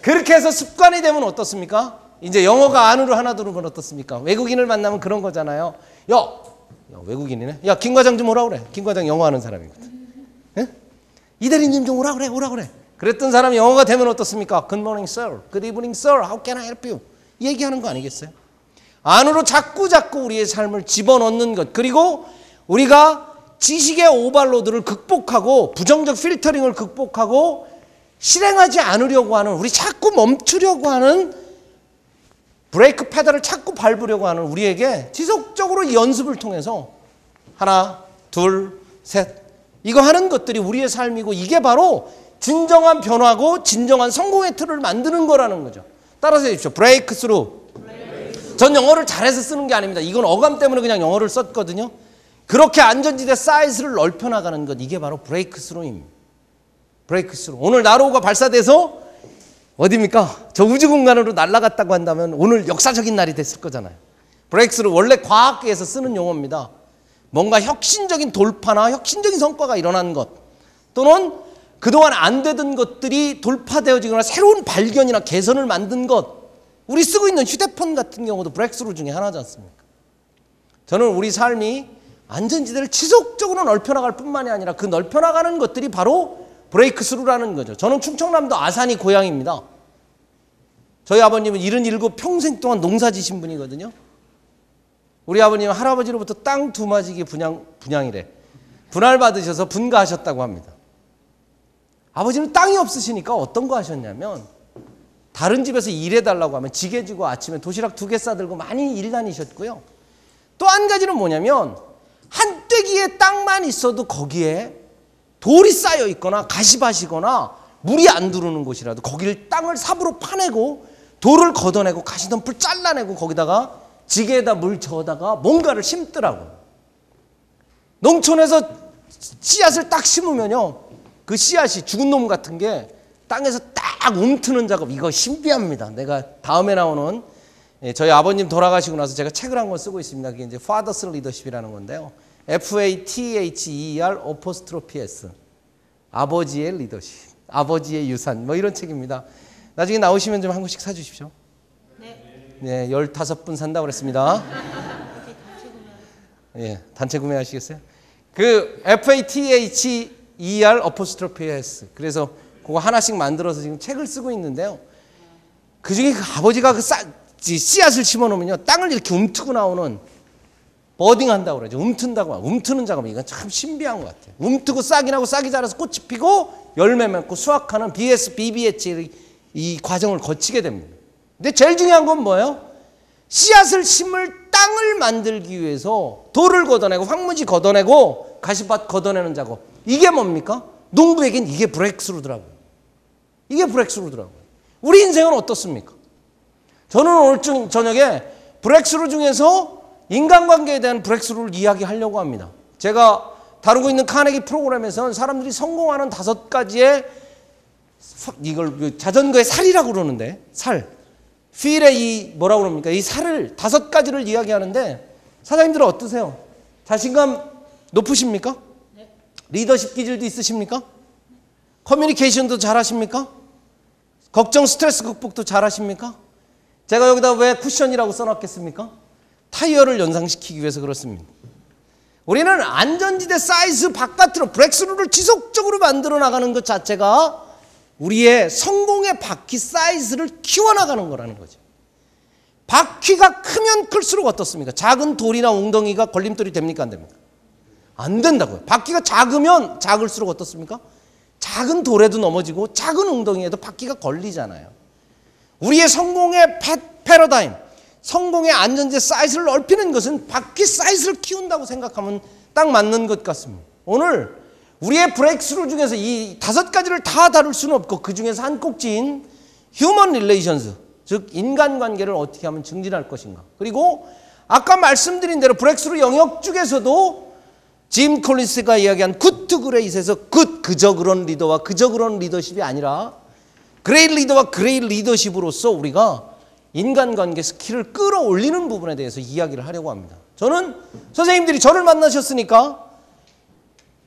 그렇게 해서 습관이 되면 어떻습니까? 이제 영어가 안으로 하나 들어오면 어떻습니까? 외국인을 만나면 그런 거잖아요. 야, 외국인이네. 야, 김 과장 좀 오라 그래. 김 과장 영어 하는 사람이거든. 예? 이 대리님 좀 오라 그래. 그랬던 사람이 영어가 되면 어떻습니까? Good morning, sir. Good evening, sir. How can I help you? 얘기하는 거 아니겠어요? 안으로 자꾸 우리의 삶을 집어넣는 것. 그리고 우리가 지식의 오버로드를 극복하고 부정적 필터링을 극복하고 실행하지 않으려고 하는, 우리 자꾸 멈추려고 하는 브레이크 페달을 자꾸 밟으려고 하는 우리에게 지속적으로 연습을 통해서 하나, 둘, 셋 이거 하는 것들이 우리의 삶이고 이게 바로 진정한 변화고 진정한 성공의 틀을 만드는 거라는 거죠. 따라서 해주십시오. 브레이크 스루. 전 영어를 잘해서 쓰는 게 아닙니다. 이건 어감 때문에 그냥 영어를 썼거든요. 그렇게 안전지대 사이즈를 넓혀나가는 것, 이게 바로 브레이크 스루입니다. 브레이크 스루. 오늘 나로우가 발사돼서 어디입니까? 저 우주 공간으로 날아갔다고 한다면 오늘 역사적인 날이 됐을 거잖아요. 브레이크 스루 원래 과학계에서 쓰는 용어입니다. 뭔가 혁신적인 돌파나 혁신적인 성과가 일어난 것, 또는 그동안 안 되던 것들이 돌파되어지거나 새로운 발견이나 개선을 만든 것. 우리 쓰고 있는 휴대폰 같은 경우도 브레이크 스루 중에 하나지 않습니까? 저는 우리 삶이 안전지대를 지속적으로 넓혀나갈 뿐만이 아니라 그 넓혀나가는 것들이 바로 브레이크 스루라는 거죠. 저는 충청남도 아산이 고향입니다. 저희 아버님은 77 평생 동안 농사 지신 분이거든요. 우리 아버님은 할아버지로부터 땅 두마지기 분양이래. 분할 받으셔서 분가하셨다고 합니다. 아버지는 땅이 없으시니까 어떤 거 하셨냐면 다른 집에서 일해달라고 하면 지게 지고 아침에 도시락 2개 싸들고 많이 일 다니셨고요. 또 한 가지는 뭐냐면 한떼기의 땅만 있어도 거기에 돌이 쌓여 있거나 가시밭이거나 물이 안 들어오는 곳이라도 거기를 땅을 삽으로 파내고 돌을 걷어내고 가시덤불 잘라내고 거기다가 지게에다 물 저어다가 뭔가를 심더라고요. 농촌에서 씨앗을 딱 심으면요, 그 씨앗이 죽은 놈 같은 게 땅에서 딱 움트는 작업, 이거 신비합니다. 내가 다음에 나오는, 저희 아버님 돌아가시고 나서 제가 책을 한 권 쓰고 있습니다. 그게 이제 Father's Leadership이라는 건데요. FATHER 어포스트로피S, 아버지의 리더십, 아버지의 유산, 뭐 이런 책입니다. 나중에 나오시면 좀 한 권씩 사주십시오. 네, 15분 산다고 그랬습니다. 예, 단체 구매하시겠어요? 그 FATHER 어포스트로피 S, 그래서 그거 하나씩 만들어서 지금 책을 쓰고 있는데요. 그중에 그 아버지가 그 씨앗을 심어놓으면요, 땅을 이렇게 움트고 나오는, 버딩 한다고 그러죠. 움튼다고, 움트는 작업, 이건 참 신비한 것 같아요. 움트고 싹이 나고 싹이 자라서 꽃이 피고 열매 맺고 수확하는 BS, BBH 이 과정을 거치게 됩니다. 근데 제일 중요한 건 뭐예요? 씨앗을 심을 땅을 만들기 위해서 돌을 걷어내고 황무지 걷어내고 가시밭 걷어내는 작업, 이게 뭡니까? 농부에겐 이게 브레이크스루더라고요. 이게 브레이크스루더라고요. 우리 인생은 어떻습니까? 저는 오늘 저녁에 브레이크스루 중에서 인간관계에 대한 브레이크스루를 이야기하려고 합니다. 제가 다루고 있는 카네기 프로그램에서는 사람들이 성공하는 5가지의, 이걸 자전거의 살이라고 그러는데, 살, 휠의 이 뭐라고 그럽니까? 이 살을 5가지를 이야기하는데, 사장님들은 어떠세요? 자신감 높으십니까? 네. 리더십 기질도 있으십니까? 커뮤니케이션도 잘하십니까? 걱정 스트레스 극복도 잘하십니까? 제가 여기다 왜 쿠션이라고 써놨겠습니까? 타이어를 연상시키기 위해서 그렇습니다. 우리는 안전지대 사이즈 바깥으로 브레이크스루를 지속적으로 만들어 나가는 것 자체가 우리의 성공의 바퀴 사이즈를 키워나가는 거라는 거죠. 바퀴가 크면 클수록 어떻습니까? 작은 돌이나 웅덩이가 걸림돌이 됩니까? 안 됩니까? 안 된다고요. 바퀴가 작으면 작을수록 어떻습니까? 작은 돌에도 넘어지고 작은 웅덩이에도 바퀴가 걸리잖아요. 우리의 성공의 패러다임, 성공의 안전지대 사이즈를 넓히는 것은 바퀴 사이즈를 키운다고 생각하면 딱 맞는 것 같습니다. 오늘 우리의 브레이크스루 중에서 이 5가지를 다 다룰 수는 없고, 그 중에서 한 꼭지인 휴먼 릴레이션스, 즉 인간관계를 어떻게 하면 증진할 것인가, 그리고 아까 말씀드린 대로 브레이크스루 영역 중에서도 짐 콜린스가 이야기한 굿 투 그레이트에서 굿, 그저 그런 리더와 그저 그런 리더십이 아니라 그레이트 리더와 그레이트 리더십으로서 우리가 인간관계 스킬을 끌어올리는 부분에 대해서 이야기를 하려고 합니다. 저는 선생님들이 저를 만나셨으니까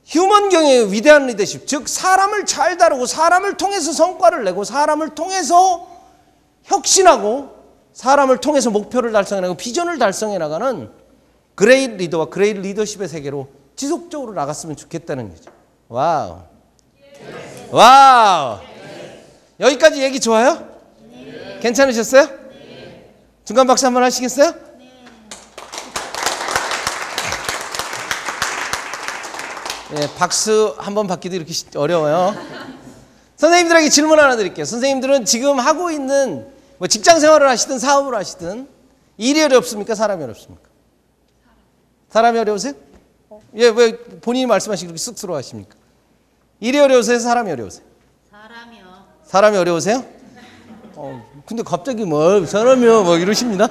휴먼 경영의 위대한 리더십, 즉 사람을 잘 다루고 사람을 통해서 성과를 내고 사람을 통해서 혁신하고 사람을 통해서 목표를 달성해나가고 비전을 달성해 나가는 그레이트 리더와 그레이트 리더십의 세계로 지속적으로 나갔으면 좋겠다는 거죠. 와우. 와우. 여기까지 얘기 좋아요? 괜찮으셨어요? 중간 박수 한번 하시겠어요? 네, 박수 한번 받기도 이렇게 어려워요. 선생님들에게 질문 하나 드릴게요. 선생님들은 지금 하고 있는 뭐 직장 생활을 하시든 사업을 하시든 일이 어렵습니까? 사람이 어렵습니까? 사람이 어려우세요? 예, 왜 본인이 말씀하시기 그렇게 쑥스러워 하십니까? 일이 어려우세요? 사람이 어려우세요? 사람이요. 사람이 어려우세요? 근데 갑자기 뭐 사람이요 뭐 이러십니다.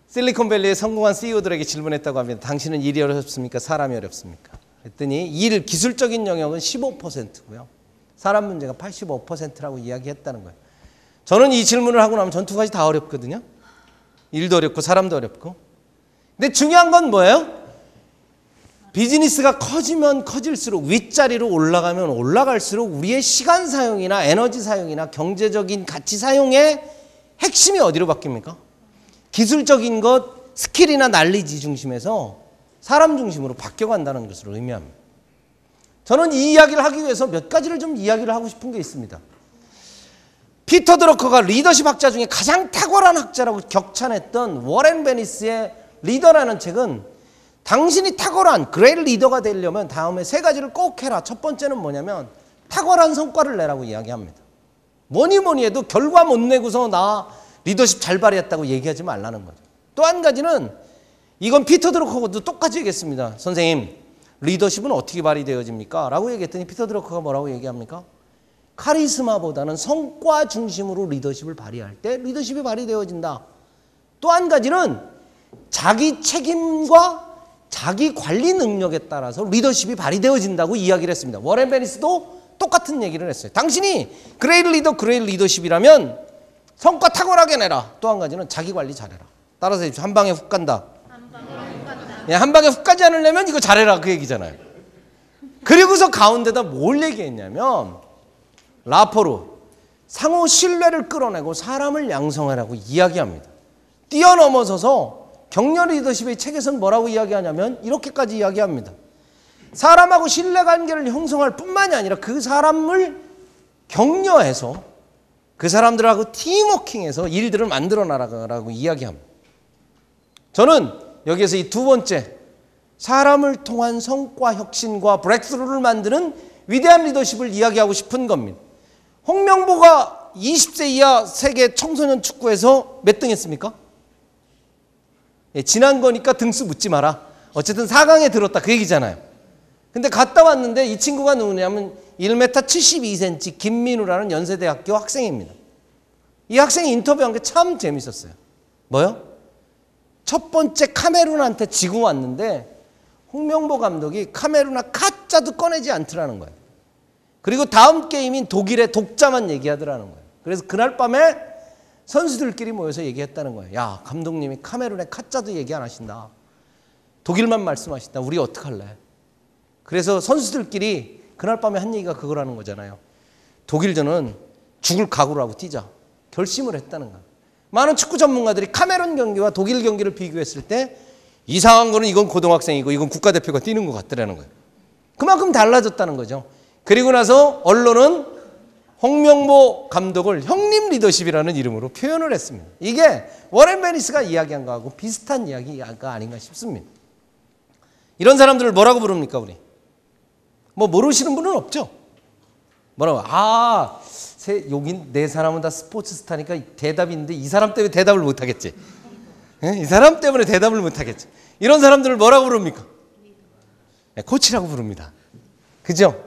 실리콘밸리의 성공한 CEO들에게 질문했다고 합니다. 당신은 일이 어렵습니까? 사람이 어렵습니까? 그랬더니 일 기술적인 영역은 15%고요. 사람 문제가 85%라고 이야기했다는 거예요. 저는 이 질문을 하고 나면 전 2가지 다 어렵거든요. 일도 어렵고 사람도 어렵고. 근데 중요한 건 뭐예요? 비즈니스가 커지면 커질수록, 윗자리로 올라가면 올라갈수록 우리의 시간 사용이나 에너지 사용이나 경제적인 가치 사용의 핵심이 어디로 바뀝니까? 기술적인 것, 스킬이나 날리지 중심에서 사람 중심으로 바뀌어간다는 것을 의미합니다. 저는 이 이야기를 하기 위해서 몇 가지를 좀 이야기를 하고 싶은 게 있습니다. 피터 드러커가 리더십 학자 중에 가장 탁월한 학자라고 격찬했던 워렌 베니스의 리더라는 책은 당신이 탁월한 그레이트 리더가 되려면 다음에 3가지를 꼭 해라. 첫 번째는 뭐냐면 탁월한 성과를 내라고 이야기합니다. 뭐니 해도 결과 못 내고서 나 리더십 잘 발휘했다고 얘기하지 말라는 거죠. 또 한 가지는, 이건 피터 드러커도 똑같이 얘기했습니다. 선생님, 리더십은 어떻게 발휘되어집니까? 라고 얘기했더니 피터 드러커가 뭐라고 얘기합니까? 카리스마보다는 성과 중심으로 리더십을 발휘할 때 리더십이 발휘되어진다. 또 한 가지는 자기 책임과 자기 관리 능력에 따라서 리더십이 발휘되어진다고 이야기를 했습니다. 워렌 베니스도 똑같은 얘기를 했어요. 당신이 그레이트 리더, 그레이트 리더십이라면 성과 탁월하게 내라. 또 한 가지는 자기 관리 잘해라. 따라서 한 방에 훅 간다. 한 방에 훅 가지 않으려면 이거 잘해라 그 얘기잖아요. 그리고서 가운데다 뭘 얘기했냐면 라포르 상호 신뢰를 끌어내고 사람을 양성하라고 이야기합니다. 뛰어넘어서서 격려 리더십의 책에서는 뭐라고 이야기하냐면 이렇게까지 이야기합니다. 사람하고 신뢰관계를 형성할 뿐만이 아니라 그 사람을 격려해서 그 사람들하고 팀워킹해서 일들을 만들어 나가라고 이야기합니다. 저는 여기에서 이 두 번째 사람을 통한 성과 혁신과 브렉스루를 만드는 위대한 리더십을 이야기하고 싶은 겁니다. 홍명보가 20세 이하 세계 청소년 축구에서 몇 등 했습니까? 지난 거니까 등수 묻지 마라. 어쨌든 4강에 들었다 그 얘기잖아요. 근데 갔다 왔는데 이 친구가 누구냐면 1m 72cm 김민우라는 연세대학교 학생입니다. 이 학생이 인터뷰한 게 참 재밌었어요. 뭐요? 첫 번째 카메룬한테 지고 왔는데 홍명보 감독이 카메루나 카자도 꺼내지 않더라는 거예요. 그리고 다음 게임인 독일의 독자만 얘기하더라는 거예요. 그래서 그날 밤에 선수들끼리 모여서 얘기했다는 거예요. 야, 감독님이 카메룬의 카자도 얘기 안 하신다. 독일만 말씀하신다. 우리 어떡할래? 그래서 선수들끼리 그날 밤에 한 얘기가 그거라는 거잖아요. 독일전은 죽을 각오로 하고 뛰자. 결심을 했다는 거예요. 많은 축구 전문가들이 카메룬 경기와 독일 경기를 비교했을 때 이상한 거는 이건 고등학생이고 이건 국가대표가 뛰는 것 같더라는 거예요. 그만큼 달라졌다는 거죠. 그리고 나서 언론은 홍명보 감독을 형님 리더십이라는 이름으로 표현을 했습니다. 이게 워렌 베니스가 이야기한 거하고 비슷한 이야기가 아닌가 싶습니다. 이런 사람들을 뭐라고 부릅니까 우리? 뭐 모르시는 분은 없죠? 뭐라고? 여긴 네 사람은 다 스포츠 스타니까 대답이 있는데 이 사람 때문에 대답을 못 하겠지. 이 사람 때문에 대답을 못 하겠지. 이런 사람들을 뭐라고 부릅니까? 코치라고 부릅니다. 그죠?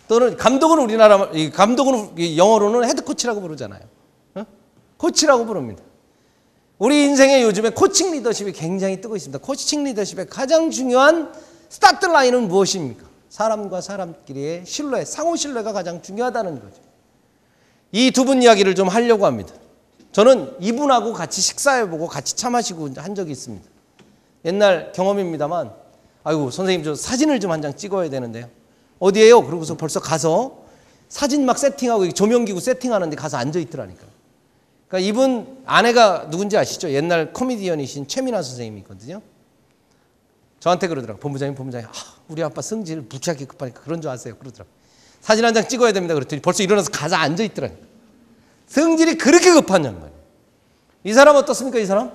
또는 감독은 감독은 영어로는 헤드 코치라고 부르잖아요. 코치라고 부릅니다. 우리 인생에 요즘에 코칭 리더십이 굉장히 뜨고 있습니다. 코칭 리더십의 가장 중요한 스타트 라인은 무엇입니까? 사람과 사람끼리의 신뢰, 상호 신뢰가 가장 중요하다는 거죠. 이 두 분 이야기를 좀 하려고 합니다. 저는 이분하고 같이 식사해보고 같이 차 마시고 한 적이 있습니다. 옛날 경험입니다만, 아이고 선생님 저 사진을 좀 한 장 찍어야 되는데요. 어디에요? 그러고서 벌써 가서 사진 막 세팅하고 조명기구 세팅하는데 가서 앉아 있더라니까요. 그러니까 이분 아내가 누군지 아시죠? 옛날 코미디언이신 최민아 선생님이거든요. 저한테 그러더라고요. 본부장님 우리 아빠 성질 무지하게 급하니까 그런 줄 아세요? 그러더라고요. 사진 한 장 찍어야 됩니다. 그랬더니 벌써 일어나서 가서 앉아 있더라고요. 성질이 그렇게 급한 양반. 이 사람 어떻습니까? 이 사람?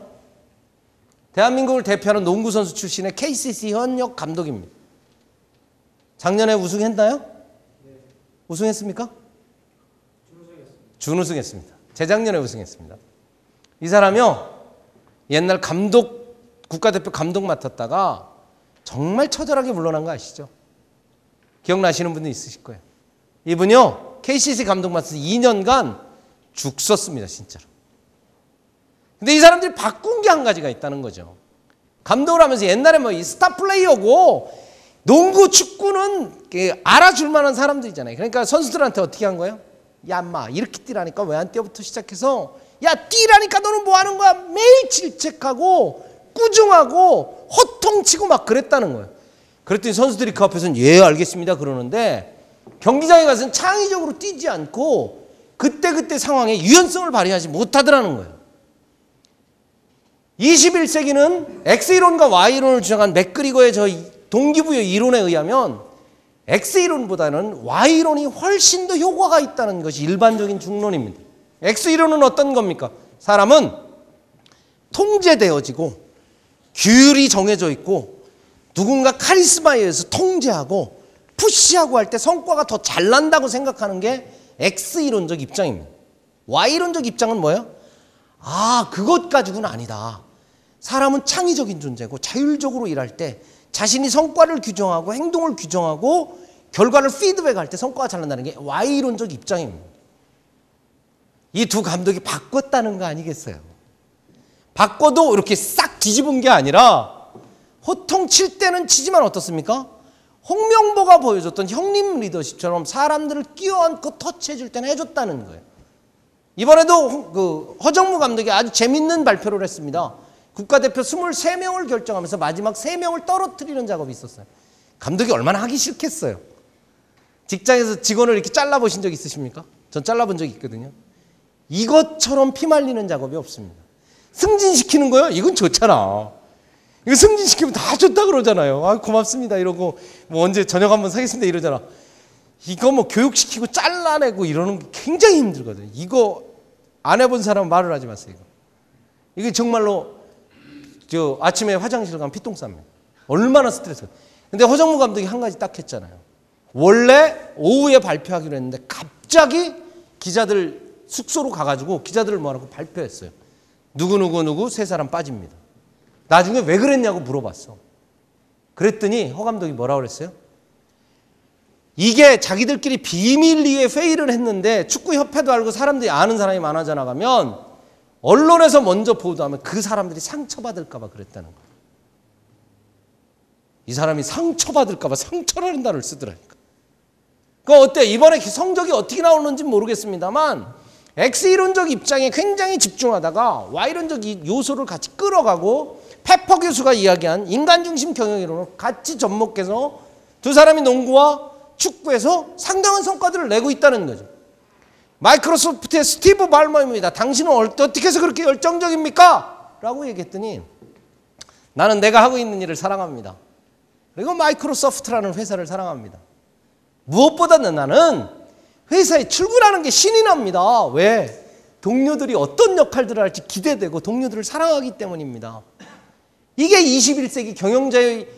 대한민국을 대표하는 농구선수 출신의 KCC 현역 감독입니다. 작년에 우승했나요? 네. 우승했습니까? 준우승했습니다. 재작년에 우승했습니다. 이 사람이요, 옛날 국가대표 감독 맡았다가 정말 처절하게 물러난 거 아시죠? 기억나시는 분도 있으실 거예요. 이분이요, KCC 감독 맡아서 2년간 죽 썼습니다, 진짜로. 근데 이 사람들이 바꾼 게 한 가지가 있다는 거죠. 감독을 하면서 옛날에 이 스타 플레이어고 농구, 축구는 알아줄 만한 사람들이잖아요. 그러니까 선수들한테 어떻게 한 거예요? 야, 인마 이렇게 뛰라니까 왜 안 뛰어부터 시작해서 야, 뛰라니까 너는 뭐 하는 거야? 매일 질책하고 꾸중하고 호통치고 막 그랬다는 거예요. 그랬더니 선수들이 그 앞에서는 예, 알겠습니다 그러는데 경기장에 가서는 창의적으로 뛰지 않고 그때그때 상황에 유연성을 발휘하지 못하더라는 거예요. 21세기는 X이론과 Y이론을 주장한 맥그리거의 동기부여 이론에 의하면 X이론보다는 Y이론이 훨씬 더 효과가 있다는 것이 일반적인 중론입니다. X이론은 어떤 겁니까? 사람은 통제되어지고 규율이 정해져 있고 누군가 카리스마에 의해서 통제하고 푸시하고 할 때 성과가 더 잘 난다고 생각하는 게 X이론적 입장입니다. Y이론적 입장은 뭐예요? 그것 가지고는 아니다. 사람은 창의적인 존재고 자율적으로 일할 때 자신이 성과를 규정하고 행동을 규정하고 결과를 피드백할 때 성과가 잘 난다는 게 Y론적 입장입니다. 이 두 감독이 바꿨다는 거 아니겠어요? 바꿔도 이렇게 싹 뒤집은 게 아니라 호통 칠 때는 치지만 어떻습니까? 홍명보가 보여줬던 형님 리더십처럼 사람들을 끼워안고 터치해줄 때는 해줬다는 거예요. 이번에도 허정무 감독이 아주 재밌는 발표를 했습니다. 국가대표 23명을 결정하면서 마지막 3명을 떨어뜨리는 작업이 있었어요. 감독이 얼마나 하기 싫겠어요. 직장에서 직원을 이렇게 잘라보신 적 있으십니까? 전 잘라본 적이 있거든요. 이것처럼 피말리는 작업이 없습니다. 승진시키는 거요? 이건 좋잖아. 이거 승진시키면 다 좋다 그러잖아요. 아, 고맙습니다 이러고 뭐 언제 저녁 한번 사겠습니다 이러잖아. 이거 뭐 교육시키고 잘라내고 이러는 게 굉장히 힘들거든요. 이거 안 해본 사람은 말을 하지 마세요. 이게 정말로 저 아침에 화장실 가면 피똥 쌉니다. 얼마나 스트레스가. 근데 허정무 감독이 한 가지 딱 했잖아요. 원래 오후에 발표하기로 했는데 갑자기 기자들 숙소로 가가지고 기자들을 모아놓고 발표했어요. 누구 세 사람 빠집니다. 나중에 왜 그랬냐고 물어봤어. 그랬더니 허 감독이 뭐라고 그랬어요? 이게 자기들끼리 비밀리에 회의를 했는데 축구협회도 알고 사람들이 아는 사람이 많아져 나가면 언론에서 먼저 보도하면 그 사람들이 상처받을까 봐 그랬다는 거예요. 이 사람이 상처받을까 봐 상처라는 단어를 쓰더라니까. 그거 어때? 이번에 성적이 어떻게 나오는지 모르겠습니다만 X이론적 입장에 굉장히 집중하다가 Y론적 요소를 같이 끌어가고 페퍼 교수가 이야기한 인간중심 경영이론을 같이 접목해서 두 사람이 농구와 축구에서 상당한 성과들을 내고 있다는 거죠. 마이크로소프트의 스티브 발머입니다. 당신은 어떻게 해서 그렇게 열정적입니까? 라고 얘기했더니 나는 내가 하고 있는 일을 사랑합니다. 그리고 마이크로소프트라는 회사를 사랑합니다. 무엇보다는 나는 회사에 출근하는 게 신이 납니다. 왜? 동료들이 어떤 역할들을 할지 기대되고 동료들을 사랑하기 때문입니다. 이게 21세기 경영자의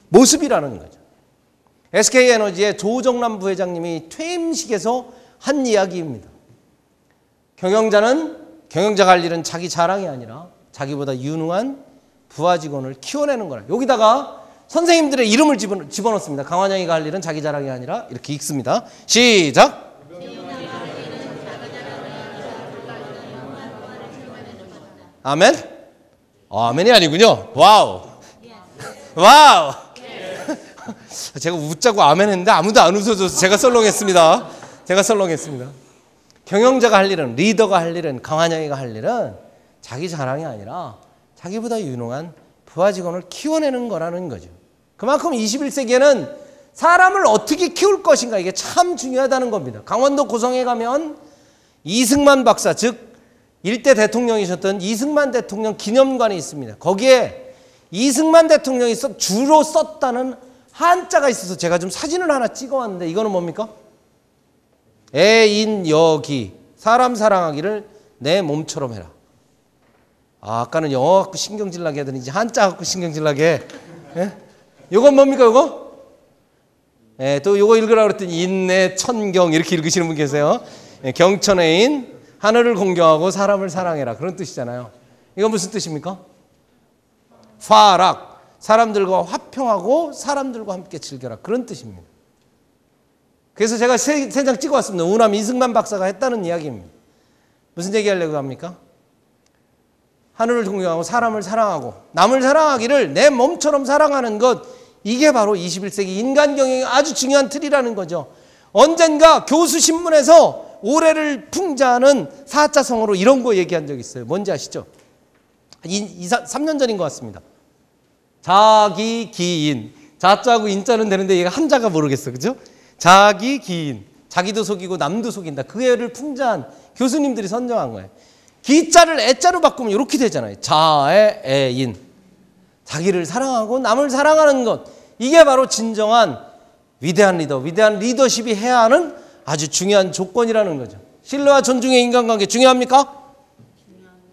모습이라는 거죠. SK에너지의 조정남 부회장님이 퇴임식에서 한 이야기입니다. 경영자가 할 일은 자기 자랑이 아니라 자기보다 유능한 부하 직원을 키워내는 거라. 여기다가 선생님들의 이름을 집어넣습니다. 강환영이가 할 일은 자기 자랑이 아니라 이렇게 읽습니다. 시작. 아멘? 아멘이 아니군요. 와우. 와우. 제가 웃자고 아멘 했는데 아무도 안 웃어줘서 제가 썰렁했습니다. 경영자가 할 일은, 리더가 할 일은, 강환영이가 할 일은 자기 자랑이 아니라 자기보다 유능한 부하 직원을 키워내는 거라는 거죠. 그만큼 21세기에는 사람을 어떻게 키울 것인가 이게 참 중요하다는 겁니다. 강원도 고성에 가면 이승만 박사, 즉 일대 대통령이셨던 이승만 대통령 기념관이 있습니다. 거기에 이승만 대통령이 주로 썼다는 한자가 있어서 제가 좀 사진을 하나 찍어왔는데 이거는 뭡니까? 애인여기, 사람 사랑하기를 내 몸처럼 해라. 아까는 영어 갖고 신경질 나게 하더니 이제 한자 갖고 신경질 나게. 예? 요건 뭡니까 요거? 예, 또 요거 읽으라고 그랬더니 인내, 천경 이렇게 읽으시는 분 계세요. 예, 경천애인, 하늘을 공경하고 사람을 사랑해라. 그런 뜻이잖아요. 이건 무슨 뜻입니까? 화락, 사람들과 화평하고 사람들과 함께 즐겨라. 그런 뜻입니다. 그래서 제가 세 장 찍어왔습니다. 우남 이승만 박사가 했다는 이야기입니다. 무슨 얘기하려고 합니까? 하늘을 존경하고 사람을 사랑하고 남을 사랑하기를 내 몸처럼 사랑하는 것, 이게 바로 21세기 인간 경영의 아주 중요한 틀이라는 거죠. 언젠가 교수 신문에서 올해를 풍자하는 사자성어로 이런 거 얘기한 적 있어요. 뭔지 아시죠? 3년 전인 것 같습니다. 자기기인. 자자하고 인자는 되는데 얘가 한자가 모르겠어. 그죠? 자기기인. 자기도 속이고 남도 속인다. 그 애를 풍자한 교수님들이 선정한 거예요. 기자를 애자로 바꾸면 이렇게 되잖아요. 자의 애인. 자기를 사랑하고 남을 사랑하는 것. 이게 바로 진정한 위대한 리더, 위대한 리더십이 해야 하는 아주 중요한 조건이라는 거죠. 신뢰와 존중의 인간관계 중요합니까?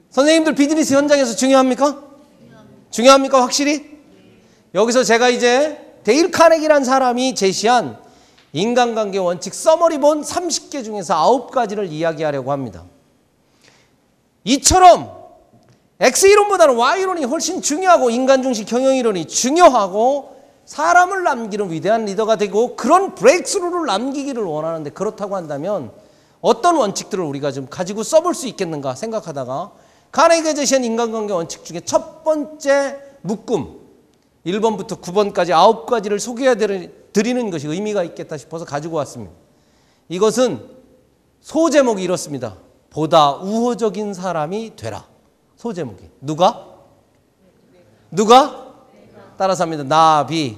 선생님들 비즈니스 현장에서 중요합니까? 중요합니까? 확실히? 여기서 제가 이제 데일 카네기라는 사람이 제시한 인간관계 원칙 서머리본 30개 중에서 9가지를 이야기하려고 합니다. 이처럼 X이론보다는 Y이론이 훨씬 중요하고 인간중심 경영이론이 중요하고 사람을 남기는 위대한 리더가 되고 그런 브레이크스루를 남기기를 원하는데, 그렇다고 한다면 어떤 원칙들을 우리가 좀 가지고 써볼 수 있겠는가 생각하다가 카네기가 제시한 인간관계 원칙 중에 첫 번째 묶음 1번부터 9번까지 9가지를 소개해 드리는 것이 의미가 있겠다 싶어서 가지고 왔습니다. 이것은 소제목이 이렇습니다. 보다 우호적인 사람이 되라. 소제목이. 누가? 따라서 합니다. 나비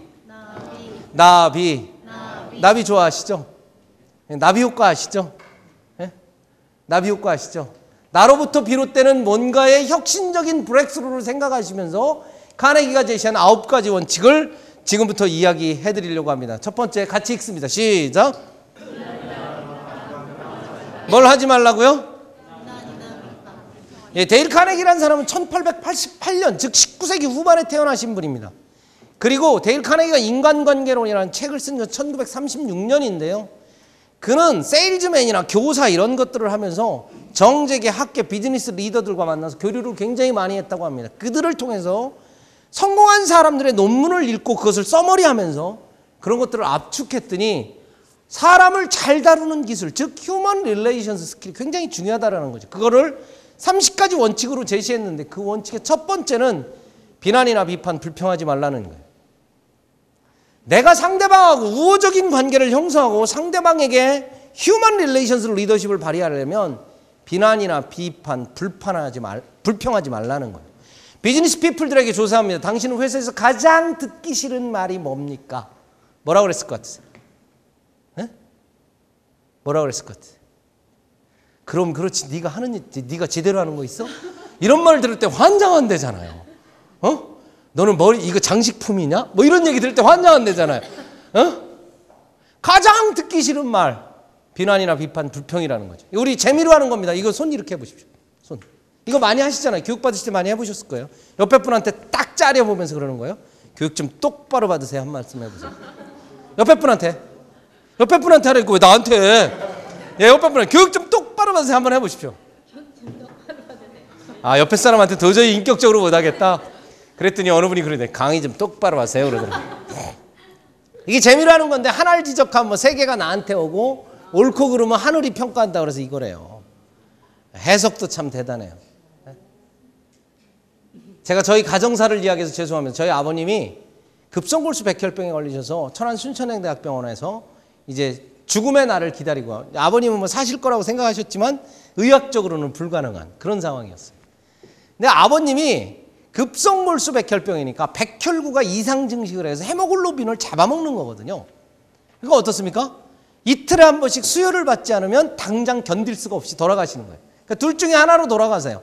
좋아하시죠? 나비 효과 아시죠? 네? 나비 효과 아시죠? 나로부터 비롯되는 뭔가의 혁신적인 브레이크스루를 생각하시면서 카네기가 제시한 9가지 원칙을 지금부터 이야기해 드리려고 합니다. 첫 번째 같이 읽습니다. 시작. 뭘 하지 말라고요? 예, 데일 카네기라는 사람은 1888년, 즉 19세기 후반에 태어나신 분입니다. 그리고 데일 카네기가 인간관계론이라는 책을 쓴 건 1936년인데요. 그는 세일즈맨이나 교사 이런 것들을 하면서 정재계, 학계, 비즈니스 리더들과 만나서 교류를 굉장히 많이 했다고 합니다. 그들을 통해서 성공한 사람들의 논문을 읽고 그것을 써머리하면서 그런 것들을 압축했더니 사람을 잘 다루는 기술, 즉 휴먼 릴레이션스 스킬이 굉장히 중요하다는 거죠. 그거를 30가지 원칙으로 제시했는데 그 원칙의 첫 번째는 비난이나 비판, 불평하지 말라는 거예요. 내가 상대방하고 우호적인 관계를 형성하고 상대방에게 휴먼 릴레이션스 리더십을 발휘하려면 비난이나 비판, 불평하지 말라는 거예요. 비즈니스 피플들에게 조사합니다. 당신은 회사에서 가장 듣기 싫은 말이 뭡니까? 뭐라고 그랬을 것 같으세요? 네? 뭐라고 그랬을 것 같으세요? 그럼 그렇지, 네가 하는 일, 네가 제대로 하는 거 있어? 이런 말 들을 때 환장한대잖아요. 너는 이거 장식품이냐? 뭐 이런 얘기 들을 때 환장한대잖아요. 가장 듣기 싫은 말, 비난이나 비판, 불평이라는 거죠. 우리 재미로 하는 겁니다. 이거 손 이렇게 해보십시오. 손. 이거 많이 하시잖아요. 교육 받으실 때 많이 해보셨을 거예요. 옆에 분한테 딱 짜려보면서 그러는 거예요. 교육 좀 똑바로 받으세요. 한 말씀 해보세요. 옆에 분한테 하라고 왜 나한테 해? 예, 옆에 분한테 교육 좀 똑바로 받으세요. 한번 해보십시오. 아, 옆에 사람한테 도저히 인격적으로 못하겠다. 그랬더니 어느 분이 그러네. 강의 좀 똑바로 하세요. 그러더라고요. 이게 재미로 하는 건데 하나를 지적하면 뭐 세계가 나한테 오고 옳고 그르면 하늘이 평가한다 그래서 이거래요. 해석도 참 대단해요. 제가 저희 가정사를 이야기해서 죄송합니다. 저희 아버님이 급성골수 백혈병에 걸리셔서 천안 순천향대학병원에서 이제 죽음의 날을 기다리고, 아버님은 뭐 사실 거라고 생각하셨지만 의학적으로는 불가능한 그런 상황이었어요. 근데 아버님이 급성골수 백혈병이니까 백혈구가 이상 증식을 해서 헤모글로빈을 잡아먹는 거거든요. 그러니까 어떻습니까? 이틀에 한 번씩 수혈을 받지 않으면 당장 견딜 수가 없이 돌아가시는 거예요. 그러니까 둘 중에 하나로 돌아가세요.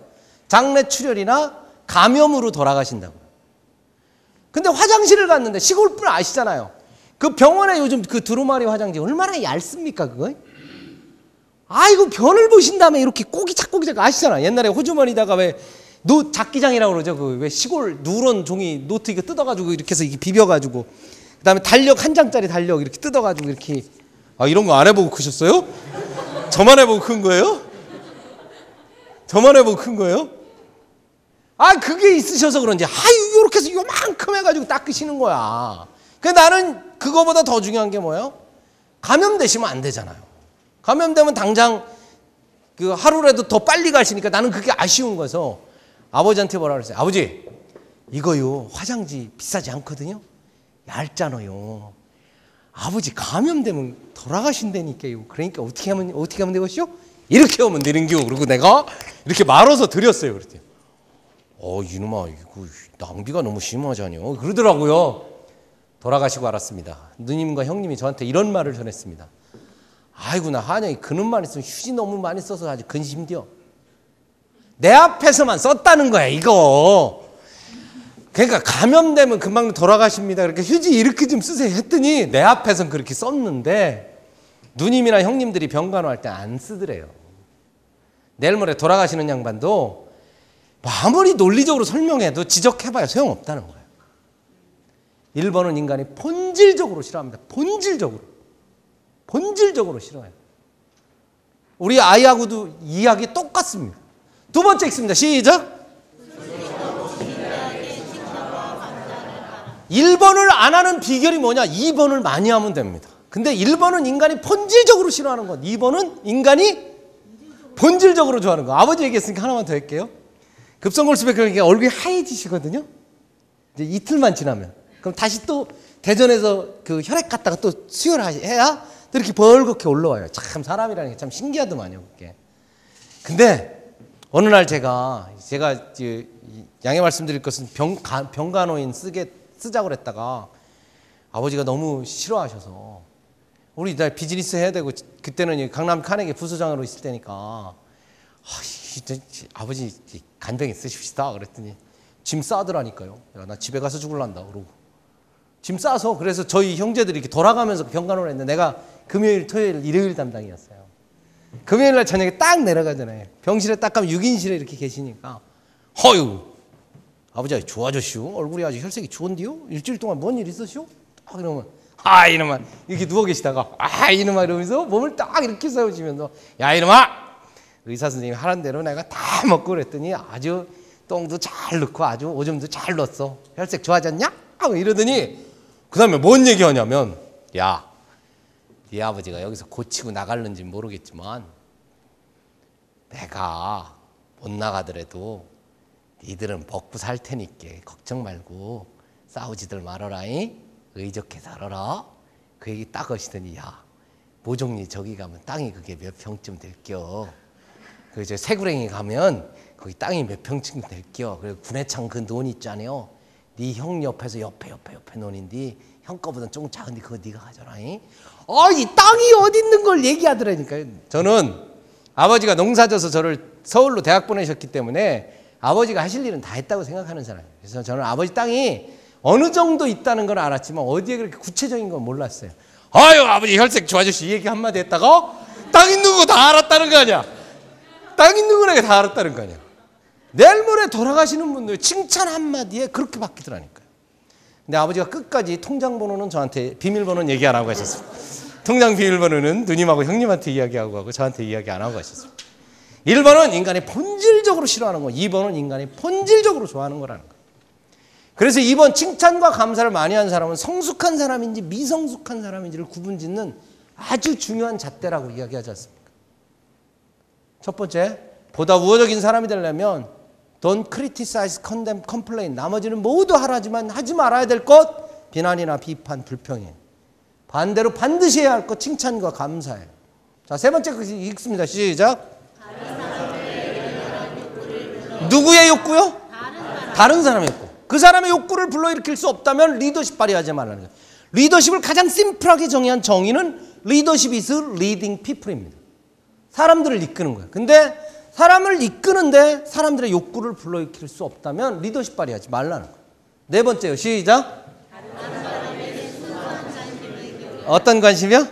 장내 출혈이나 감염으로 돌아가신다고요. 근데 화장실을 갔는데, 시골분 아시잖아요. 그 병원에 요즘 그 두루마리 화장지 얼마나 얇습니까 그거? 아이고, 변을 보신 다음에 이렇게 꼬기작꼬기작 아시잖아요. 옛날에 호주머니다가 왜 작기장이라고 그러죠. 그 왜 시골 누런 종이 노트 이거 뜯어가지고 이렇게 해서 이게 비벼가지고, 그 다음에 달력 한 장짜리 달력 이렇게 뜯어가지고 이렇게. 아, 이런 거 안 해보고 크셨어요? 저만 해보고 큰 거예요? 저만 해보고 큰 거예요? 아, 그게 있으셔서 그런지 이렇게 해서 요만큼 해가지고 닦으시는 거야. 근데 나는 그거보다 더 중요한 게 뭐예요? 감염되시면 안 되잖아요. 감염되면 당장 그 하루라도 더 빨리 가시니까 나는 그게 아쉬운 거여서 아버지한테 뭐라 그랬어요? 아버지, 이거요 화장지 비싸지 않거든요. 얇잖아요. 아버지 감염되면 돌아가신다니까요. 그러니까 어떻게 하면 되겠죠? 이렇게 하면 되는겨. 그리고 내가 이렇게 말아서 드렸어요. 그랬더니 이놈아, 이거 낭비가 너무 심하잖아요. 그러더라고요. 돌아가시고 알았습니다. 누님과 형님이 저한테 이런 말을 전했습니다. 아이고, 나 한영이 그놈만 있으면 휴지 너무 많이 써서 아주 근심겨. 내 앞에서만 썼다는 거야 이거. 그러니까 감염되면 금방 돌아가십니다. 그러니까 휴지 이렇게 좀 쓰세요 했더니 내 앞에서는 그렇게 썼는데 누님이나 형님들이 병간호할 때 안 쓰더래요. 내일 모레 돌아가시는 양반도 아무리 논리적으로 설명해도 지적해봐야 소용없다는 거예요. 1번은 인간이 본질적으로 싫어합니다. 본질적으로 싫어해요. 우리 아이하고도 이야기 똑같습니다. 두 번째 읽습니다. 시작. 1번을 안 하는 비결이 뭐냐? 2번을 많이 하면 됩니다. 근데 1번은 인간이 본질적으로 싫어하는 것, 2번은 인간이 본질적으로 좋아하는 거. 아버지 얘기했으니까 하나만 더 할게요. 급성골수백 그러니까 얼굴이 하얘지시거든요. 이제 이틀만 지나면. 그럼 다시 또 대전에서 그 혈액 갔다가 또 수혈해야 또 이렇게 벌겋게 올라와요. 참 사람이라는 게 참 신기하더만요. 그게. 근데 어느 날 제가 양해 말씀드릴 것은 병간호인 쓰자고 그랬다가 아버지가 너무 싫어하셔서 우리 나 비즈니스 해야 되고 그때는 강남 카네기 부소장으로 있을 때니까 아버지 간병 있으십시다 그랬더니 짐 싸더라니까요. 야, 나 집에 가서 죽을란다 그러고 짐 싸서 그래서 저희 형제들이 이렇게 돌아가면서 병간호를 했는데 내가 금요일, 토요일, 일요일 담당이었어요. 금요일 날 저녁에 딱 내려가잖아요. 병실에 딱 가면 6인실에 이렇게 계시니까 허유 아버지 좋아졌슈 얼굴이 아주 혈색이 좋은데요? 일주일 동안 뭔 일 있었슈? 딱 이러면 이놈아 이렇게 누워 계시다가 이놈아 이러면서 몸을 딱 이렇게 세우시면서 야 이놈아 의사 선생님이 하라는 대로 내가 다 먹고 그랬더니 아주 똥도 잘 넣고 아주 오줌도 잘 넣었어. 혈색 좋아졌냐? 이러더니 그 다음에 뭔 얘기하냐면 야 네 아버지가 여기서 고치고 나갈는지 모르겠지만 내가 못 나가더라도 니들은 먹고 살 테니까 걱정 말고 싸우지들 말아라잉. 의좋게 살아라. 그 얘기 딱 하시더니 야 모종리 저기 가면 땅이 그게 몇 평쯤 될겨. 그 이제 새구랭이 가면 거기 땅이 몇 평쯤 될겨. 그리고 군해창 그 논 있잖아요. 네 형 옆에서 옆에 논인데 형 거보다 조금 작은데 그거 네가 가져라잉. 이 땅이 어디 있는 걸 얘기하더라니까요. 저는 아버지가 농사져서 저를 서울로 대학 보내셨기 때문에 아버지가 하실 일은 다 했다고 생각하는 사람이에요. 그래서 저는 아버지 땅이 어느 정도 있다는 걸 알았지만 어디에 그렇게 구체적인 건 몰랐어요. 아유 아버지 혈색 좋아졌시 이 얘기 한마디 했다가 땅 있는 거 다 알았다는 거 아니야. 땅 있는 거 내가 다 알았다는 거 아니야. 내일 모레 돌아가시는 분들 칭찬 한마디에 그렇게 바뀌더라니까요. 근데 아버지가 끝까지 통장번호는 저한테 비밀번호는 얘기 안 하고 가셨어요. 통장 비밀번호는 누님하고 형님한테 이야기하고 가고 저한테 이야기 안 하고 가셨어요. 1번은 인간이 본질적으로 싫어하는 거, 2번은 인간이 본질적으로 좋아하는 거라는 거예요. 그래서 2번 칭찬과 감사를 많이 하는 사람은 성숙한 사람인지 미성숙한 사람인지를 구분짓는 아주 중요한 잣대라고 이야기하지 않습니까? 첫 번째, 보다 우호적인 사람이 되려면 Don't criticize, condemn, complain. 나머지는 모두 하라지만 하지 말아야 될 것 비난이나 비판, 불평이에요. 반대로 반드시 해야 할 것 칭찬과 감사예요. 자, 세 번째 거 읽습니다. 시작. 누구의 욕구요? 다른 사람의 욕구. 그 사람의 욕구를 불러일으킬 수 없다면 리더십 발휘하지 말라는 거예요. 리더십을 가장 심플하게 정의한 정의는 리더십이 is leading people입니다. 사람들을 이끄는 거예요. 근데 사람을 이끄는데 사람들의 욕구를 불러일으킬 수 없다면 리더십 발휘하지 말라는 거예요. 네 번째요. 시작. 어떤 관심이요?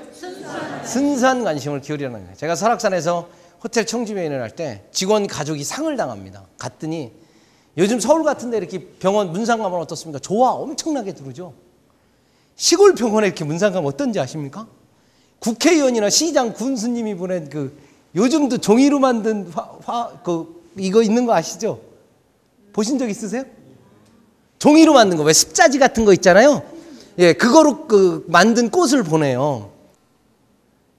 순수한 관심을 기울이라는 거예요. 제가 설악산에서 호텔 청지메인을 할 때 직원 가족이 상을 당합니다. 갔더니 요즘 서울 같은 데 이렇게 병원 문상 가면 어떻습니까? 좋아 엄청나게 들어오죠. 시골 병원에 이렇게 문상 가면 어떤지 아십니까? 국회의원이나 시장 군수님이 보낸 그 요즘도 종이로 만든 이거 있는 거 아시죠? 보신 적 있으세요? 종이로 만든 거 왜 습자지 같은 거 있잖아요. 예, 그거로 만든 꽃을 보내요.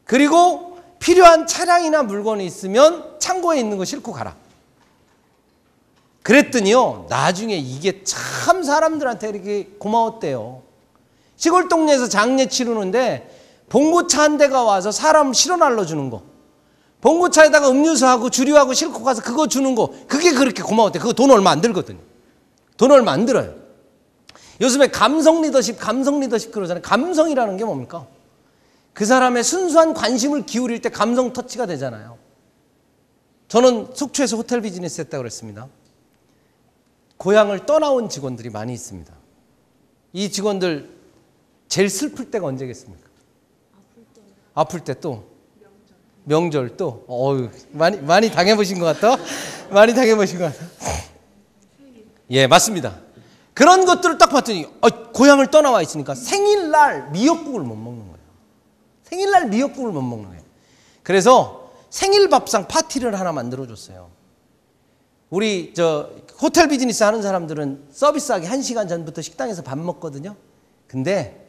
그리고 필요한 차량이나 물건이 있으면 창고에 있는 거 싣고 가라. 그랬더니요, 나중에 이게 참 사람들한테 이렇게 고마웠대요. 시골 동네에서 장례 치르는데 봉고차 한 대가 와서 사람 실어 날라주는 거. 봉고차에다가 음료수하고 주류하고 싣고 가서 그거 주는 거. 그게 그렇게 고마웠대요. 그거 돈 얼마 안 들거든요. 돈 얼마 안 들어요. 요즘에 감성 리더십 그러잖아요. 감성이라는 게 뭡니까? 그 사람의 순수한 관심을 기울일 때 감성 터치가 되잖아요. 저는 속초에서 호텔 비즈니스 했다고 그랬습니다. 고향을 떠나온 직원들이 많이 있습니다. 이 직원들 제일 슬플 때가 언제겠습니까? 아플 때 또 명절 또 많이 당해보신 것 같다. 많이 당해보신 것 같다. 예, 맞습니다. 그런 것들을 딱 봤더니 고향을 떠나와 있으니까 생일날 미역국을 못 먹는 거예요. 생일날 미역국을 못 먹는 거예요. 그래서 생일 밥상 파티를 하나 만들어줬어요. 우리 저 호텔 비즈니스 하는 사람들은 서비스하기 1시간 전부터 식당에서 밥 먹거든요. 근데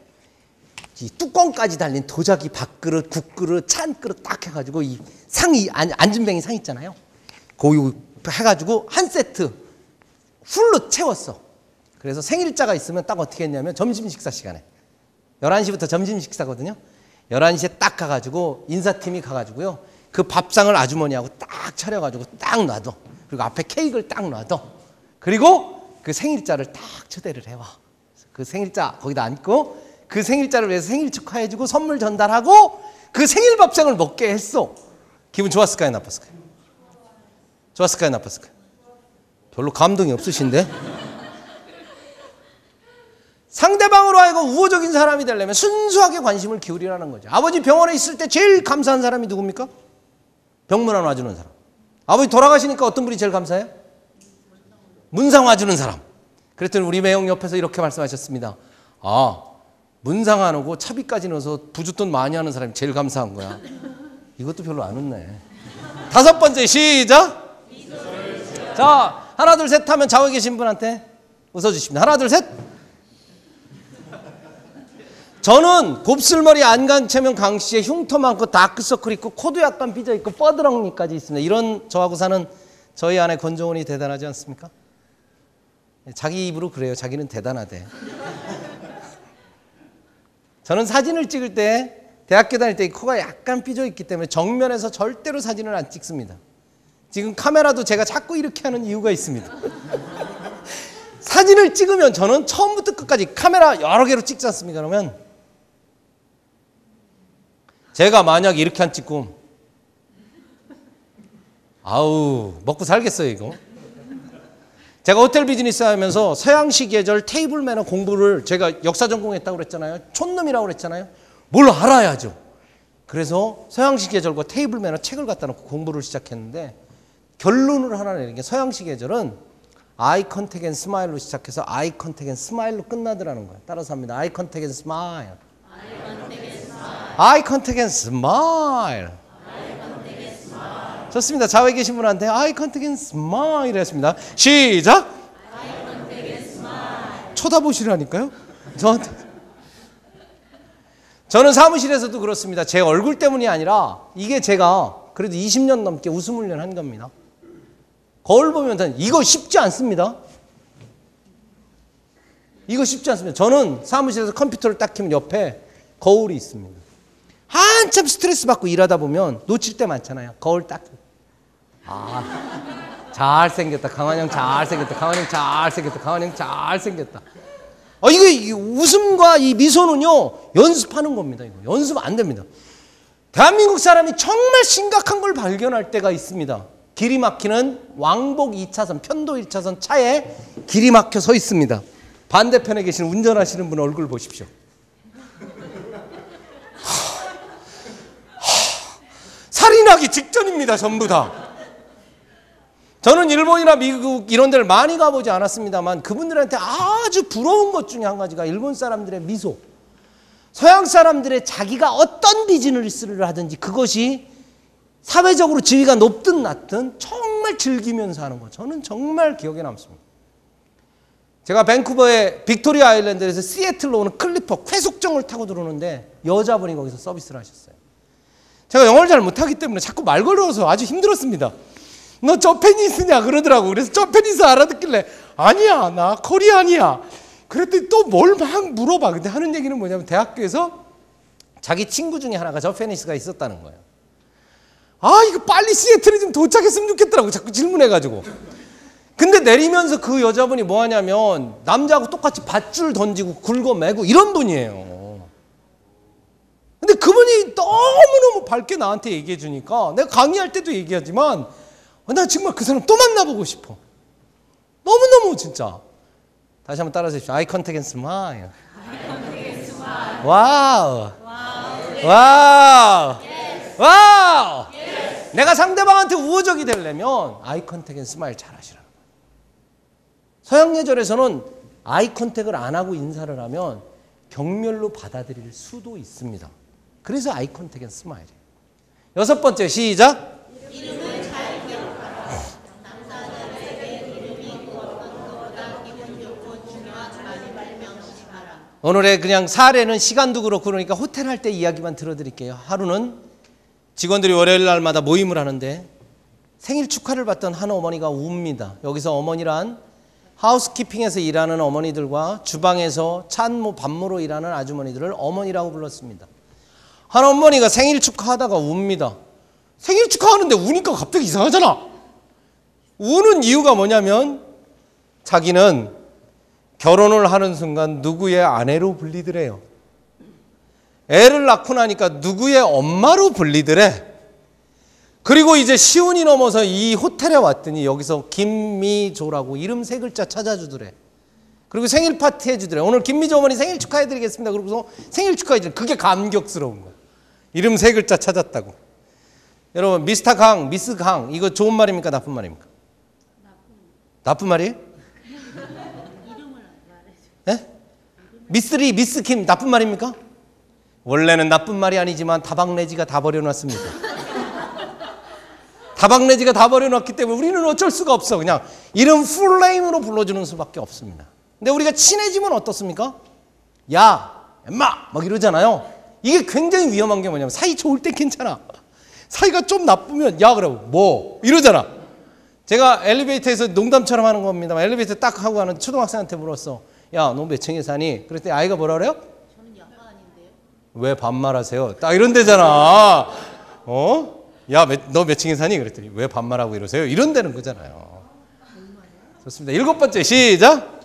이 뚜껑까지 달린 도자기 밥그릇, 국그릇, 찬그릇 딱 해가지고 이 상이 안진뱅이 상 있잖아요. 그거 해가지고 한 세트 풀로 채웠어. 그래서 생일자가 있으면 딱 어떻게 했냐면 점심 식사 시간에 11시부터 점심 식사거든요. 11시에 딱 가가지고 인사팀이 가가지고요. 그 밥상을 아주머니하고 딱 차려가지고 딱 놔둬. 그리고 앞에 케이크를 딱 놔둬. 그리고 그 생일자를 딱 초대를 해와. 그 생일자 거기다 앉고 그 생일자를 위해서 생일 축하해주고 선물 전달하고 그 생일 밥상을 먹게 했어. 기분 좋았을까요? 나빴을까요? 좋았을까요? 나빴을까요? 별로 감동이 없으신데? 상대방으로 하여금 우호적인 사람이 되려면 순수하게 관심을 기울이라는 거죠. 아버지 병원에 있을 때 제일 감사한 사람이 누굽니까? 병문안 와주는 사람. 아버지 돌아가시니까 어떤 분이 제일 감사해요? 문상 와주는 사람. 그랬더니 우리 매형 옆에서 이렇게 말씀하셨습니다. 아, 문상 안 오고 차비까지 넣어서 부주돈 많이 하는 사람이 제일 감사한 거야. 이것도 별로 안 웃네. 5번째 시작. 자, 하나 둘 셋 하면 좌우에 계신 분한테 웃어주십니다. 하나 둘 셋. 저는 곱슬머리 안강체면 강씨에 흉터 많고 다크서클 있고 코도 약간 삐져 있고 뻐드렁니까지 있습니다. 이런 저하고 사는 저희 아내 권정훈이 대단하지 않습니까? 자기 입으로 그래요. 자기는 대단하대. 저는 사진을 찍을 때 대학교 다닐 때 이 코가 약간 삐져 있기 때문에 정면에서 절대로 사진을 안 찍습니다. 지금 카메라도 제가 자꾸 이렇게 하는 이유가 있습니다. 사진을 찍으면 저는 처음부터 끝까지 카메라 여러 개로 찍지 않습니까? 그러면 제가 만약 이렇게 안 찍고 아우 먹고 살겠어요 이거. 제가 호텔 비즈니스 하면서 서양식 예절 테이블 매너 공부를 제가 역사 전공했다고 그랬잖아요. 촌놈이라고 그랬잖아요. 뭘 알아야죠. 그래서 서양식 예절과 테이블 매너 책을 갖다 놓고 공부를 시작했는데 결론을 하나 내는 게 서양식 예절은 아이 컨택 앤 스마일로 시작해서 아이 컨택 앤 스마일로 끝나더라는 거예요. 따라서 합니다. 아이 컨택 앤 스마일. 아이 컨택 앤 스마일. 좋습니다. 좌우에 계신 분한테 아이 컨택 앤 스마일 했습니다. 시작. 쳐다보시라니까요. 저는 사무실에서도 그렇습니다. 제 얼굴 때문이 아니라 이게 제가 그래도 20년 넘게 웃음 훈련한 겁니다. 거울 보면 이거 쉽지 않습니다. 이거 쉽지 않습니다. 저는 사무실에서 컴퓨터를 딱 켜면 옆에 거울이 있습니다. 한참 스트레스 받고 일하다 보면 놓칠 때 많잖아요. 거울 딱. 아, 잘생겼다. 강환영 잘생겼다. 강환영 잘생겼다. 강환영 잘생겼다. 이게 웃음과 이 미소는요, 연습하는 겁니다. 이거 연습 안 됩니다. 대한민국 사람이 정말 심각한 걸 발견할 때가 있습니다. 길이 막히는 왕복 2차선, 편도 1차선 차에 길이 막혀 서 있습니다. 반대편에 계신 운전하시는 분 얼굴 보십시오. 살인하기 직전입니다. 전부 다. 저는 일본이나 미국 이런 데를 많이 가보지 않았습니다만 그분들한테 아주 부러운 것 중에 한 가지가 일본 사람들의 미소. 서양 사람들의 자기가 어떤 비즈니스를 하든지 그것이 사회적으로 지위가 높든 낮든 정말 즐기면서 하는 거. 저는 정말 기억에 남습니다. 제가 밴쿠버의 빅토리아 아일랜드에서 시애틀로 오는 클리퍼 회속정을 타고 들어오는데 여자분이 거기서 서비스를 하셨어요. 제가 영어를 잘 못하기 때문에 자꾸 말 걸어서 아주 힘들었습니다. 너 저페니스냐 그러더라고. 그래서 저페니스 알아듣길래 아니야 나 코리안이야. 그랬더니 또 뭘 막 물어봐. 근데 하는 얘기는 뭐냐면 대학교에서 자기 친구 중에 하나가 저페니스가 있었다는 거예요. 이거 빨리 시애틀에 좀 도착했으면 좋겠더라고. 자꾸 질문해가지고. 근데 내리면서 그 여자분이 뭐 하냐면 남자하고 똑같이 밧줄 던지고 굴거매고 이런 분이에요. 근데 그분이 너무너무 밝게 나한테 얘기해 주니까 내가 강의할 때도 얘기하지만 나 정말 그 사람 또 만나보고 싶어. 너무너무 진짜. 다시 한번 따라해 주십시오. 아이 컨택 앤 스마일. 와우. 와우. 와우. 내가 상대방한테 우호적이 되려면 아이 컨택 앤 스마일 잘 하시라는 거예요. 서양 예절에서는 아이 컨택을 안 하고 인사를 하면 경멸로 받아들일 수도 있습니다. 그래서 아이 컨택 앤 스마일이에요. 6번째 시작. 이름을 잘 기억하라. 당사자를 오늘의 그냥 사례는 시간도 그렇고 그러니까 호텔 할 때 이야기만 들어드릴게요. 하루는 직원들이 월요일 날마다 모임을 하는데 생일 축하를 받던 한 어머니가 웁니다. 여기서 어머니란 하우스키핑에서 일하는 어머니들과 주방에서 찬모 밥모로 일하는 아주머니들을 어머니라고 불렀습니다. 한 어머니가 생일 축하하다가 웁니다. 생일 축하하는데 우니까 갑자기 이상하잖아. 우는 이유가 뭐냐면 자기는 결혼을 하는 순간 누구의 아내로 불리더래요. 애를 낳고 나니까 누구의 엄마로 불리더래. 그리고 이제 시운이 넘어서 이 호텔에 왔더니 여기서 김미조라고 이름 세 글자 찾아주더래. 그리고 생일 파티 해주더래. 오늘 김미조 어머니 생일 축하해드리겠습니다. 그러고서 생일 축하해주더래. 그게 감격스러운 거야. 이름 세 글자 찾았다고. 여러분 미스터 강, 미스 강 이거 좋은 말입니까? 나쁜 말입니까? 나쁜 말이에요? 이름을 말해줘. 네? 미스리, 미스 킴 나쁜 말입니까? 원래는 나쁜 말이 아니지만 다박내지가 다 버려놨습니다. 다박내지가 다 버려놨기 때문에 우리는 어쩔 수가 없어. 그냥 이름 풀네임으로 불러주는 수밖에 없습니다. 근데 우리가 친해지면 어떻습니까? 야, 엠마 막 이러잖아요. 이게 굉장히 위험한 게 뭐냐면 사이 좋을 땐 괜찮아. 사이가 좀 나쁘면 야 그러고 뭐 이러잖아. 제가 엘리베이터에서 농담처럼 하는 겁니다. 엘리베이터 딱 하고 가는 초등학생한테 물었어. 야, 너 몇 층에 사니? 그랬더니 아이가 뭐라 그래요? 저는 양가 아닌데요. 왜 반말하세요? 딱 이런 데잖아. 어? 야, 너 몇 층에 사니? 그랬더니 왜 반말하고 이러세요? 이런 데는 거잖아요. 좋습니다. 7번째 시작.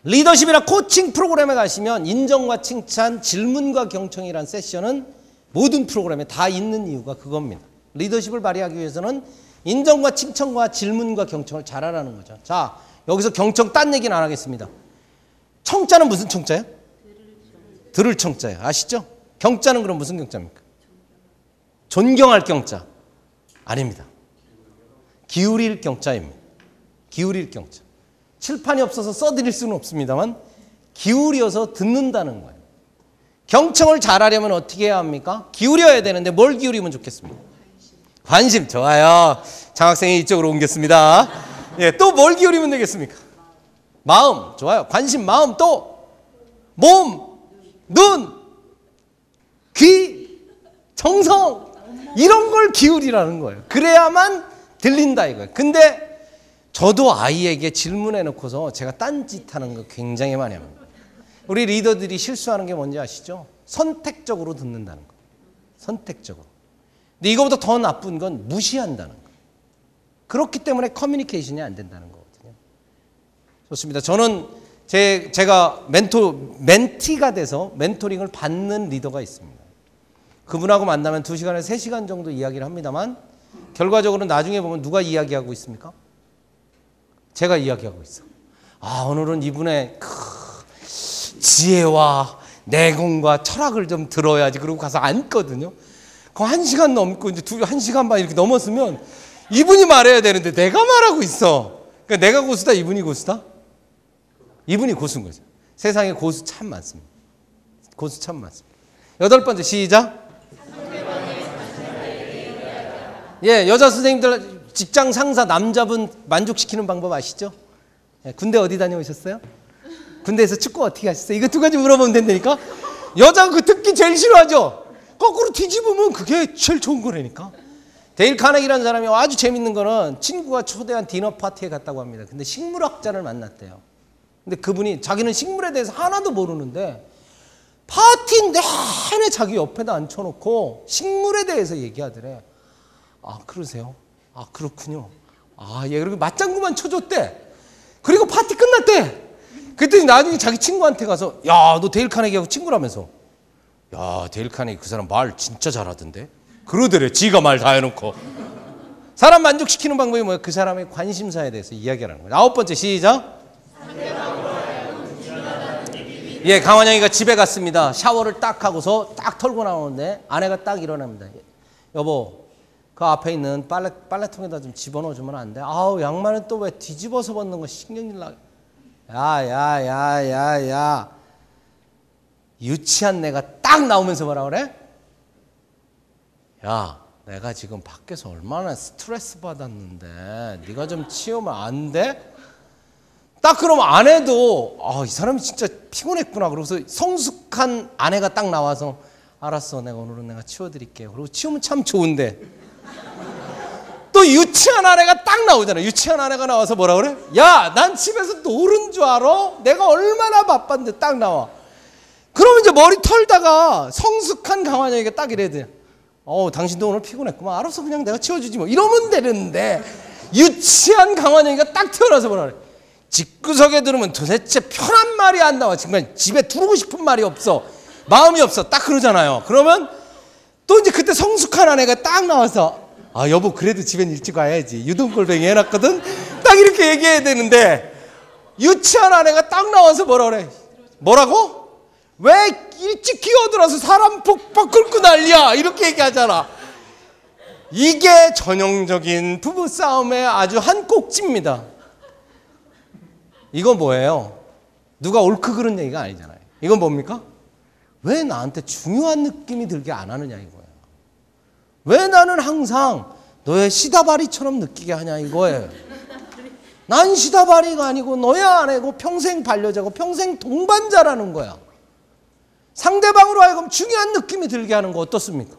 리더십이나 코칭 프로그램에 가시면 인정과 칭찬, 질문과 경청이란 세션은 모든 프로그램에 다 있는 이유가 그겁니다. 리더십을 발휘하기 위해서는 인정과 칭찬과 질문과 경청을 잘하라는 거죠. 자, 여기서 경청 딴 얘기는 안 하겠습니다. 청자는 무슨 청자예요? 들을 청자예요. 아시죠? 경자는 그럼 무슨 경자입니까? 존경할 경자. 아닙니다. 기울일 경자입니다. 기울일 경자. 칠판이 없어서 써드릴 수는 없습니다만 기울여서 듣는다는 거예요. 경청을 잘하려면 어떻게 해야 합니까? 기울여야 되는데 뭘 기울이면 좋겠습니까? 관심. 좋아요. 장학생이 이쪽으로 옮겼습니다. 예, 또 뭘 기울이면 되겠습니까? 마음. 좋아요. 관심, 마음. 또 몸, 눈, 귀, 정성 이런 걸 기울이라는 거예요. 그래야만 들린다 이거예요. 근데 저도 아이에게 질문해 놓고서 제가 딴짓하는 거 굉장히 많이 합니다. 우리 리더들이 실수하는 게 뭔지 아시죠? 선택적으로 듣는다는 거. 선택적으로. 근데 이거보다 더 나쁜 건 무시한다는 거. 그렇기 때문에 커뮤니케이션이 안 된다는 거거든요. 좋습니다. 저는 제가 멘티가 돼서 멘토링을 받는 리더가 있습니다. 그분하고 만나면 2시간에서 3시간 정도 이야기를 합니다만 결과적으로 나중에 보면 누가 이야기하고 있습니까? 제가 이야기하고 있어. 아, 오늘은 이분의 지혜와 내공과 철학을 좀 들어야지. 그러고 가서 앉거든요. 그 1시간 넘고 이제 1시간 반 이렇게 넘었으면 이분이 말해야 되는데 내가 말하고 있어. 그러니까 내가 고수다, 이분이 고수다? 이분이 고수인 거죠. 세상에 고수 참 많습니다. 고수 참 많습니다. 8번째 시작. 예, 여자 선생님들 직장 상사 남자분 만족시키는 방법 아시죠? 예, 군대 어디 다녀오셨어요? 군대에서 축구 어떻게 하셨어요? 이거 2가지 물어보면 된다니까? 여자가 그 듣기 제일 싫어하죠? 거꾸로 뒤집으면 그게 제일 좋은 거라니까. 데일 카네기라는 사람이 아주 재밌는 거는 친구가 초대한 디너 파티에 갔다고 합니다. 근데 식물학자를 만났대요. 근데 그분이 자기는 식물에 대해서 하나도 모르는데 파티 내내 자기 옆에다 앉혀놓고 식물에 대해서 얘기하더래. 아, 그러세요? 아, 그렇군요. 아, 예, 그리고 맞장구만 쳐줬대. 그리고 파티 끝났대. 그랬더니 나중에 자기 친구한테 가서 야, 너 데일 카네기하고 친구라면서. 야, 데일 카네기 그 사람 말 진짜 잘하던데. 그러더래. 지가 말 다 해놓고. 사람 만족시키는 방법이 뭐예요? 그 사람의 관심사에 대해서 이야기하는 거예요. 9번째 시작. 예, 강환영이가 집에 갔습니다. 샤워를 딱 하고서 딱 털고 나오는데 아내가 딱 일어납니다. 여보, 그 앞에 있는 빨래통에다 좀 집어넣어주면 안 돼? 아우, 양말은 또 왜 뒤집어서 벗는 거 신경질 나게. 야. 유치한 내가 딱 나오면서 뭐라 그래? 야, 내가 지금 밖에서 얼마나 스트레스 받았는데 네가 좀 치우면 안 돼? 딱 그러면 아내도 이 사람이 진짜 피곤했구나. 그러고서 성숙한 아내가 딱 나와서 알았어, 내가 오늘은 내가 치워드릴게요. 그리고 치우면 참 좋은데 또 유치한 아내가 딱 나오잖아요. 유치한 아내가 나와서 뭐라 그래? 야, 난 집에서 노는 줄 알아? 내가 얼마나 바빴는데 딱 나와. 그러면 이제 머리 털다가 성숙한 강환영이가 딱 이래야 돼. 당신도 오늘 피곤했구만. 알았어, 그냥 내가 치워주지 뭐. 이러면 되는데 유치한 강환영이가 딱 태어나서 뭐라 그래? 집구석에 들으면 도대체 편한 말이 안 나와. 정말 집에 두르고 싶은 말이 없어. 마음이 없어. 딱 그러잖아요. 그러면 또 이제 그때 성숙한 아내가 딱 나와서 여보, 그래도 집엔 일찍 와야지. 유등골뱅이 해놨거든. 딱 이렇게 얘기해야 되는데 유치한 아내가 딱 나와서 뭐라 그래? 뭐라고? 왜 일찍 기어들어서 사람 폭폭 긁고 난리야? 이렇게 얘기하잖아. 이게 전형적인 부부싸움의 아주 한 꼭지입니다. 이건 뭐예요? 누가 옳고 그른 얘기가 아니잖아요. 이건 뭡니까? 왜 나한테 중요한 느낌이 들게 안 하느냐 이거예요. 왜 나는 항상 너의 시다바리처럼 느끼게 하냐 이거예요. 난 시다바리가 아니고 너의 아내고 평생 반려자고 평생 동반자라는 거야. 상대방으로 하여금 중요한 느낌이 들게 하는 거 어떻습니까?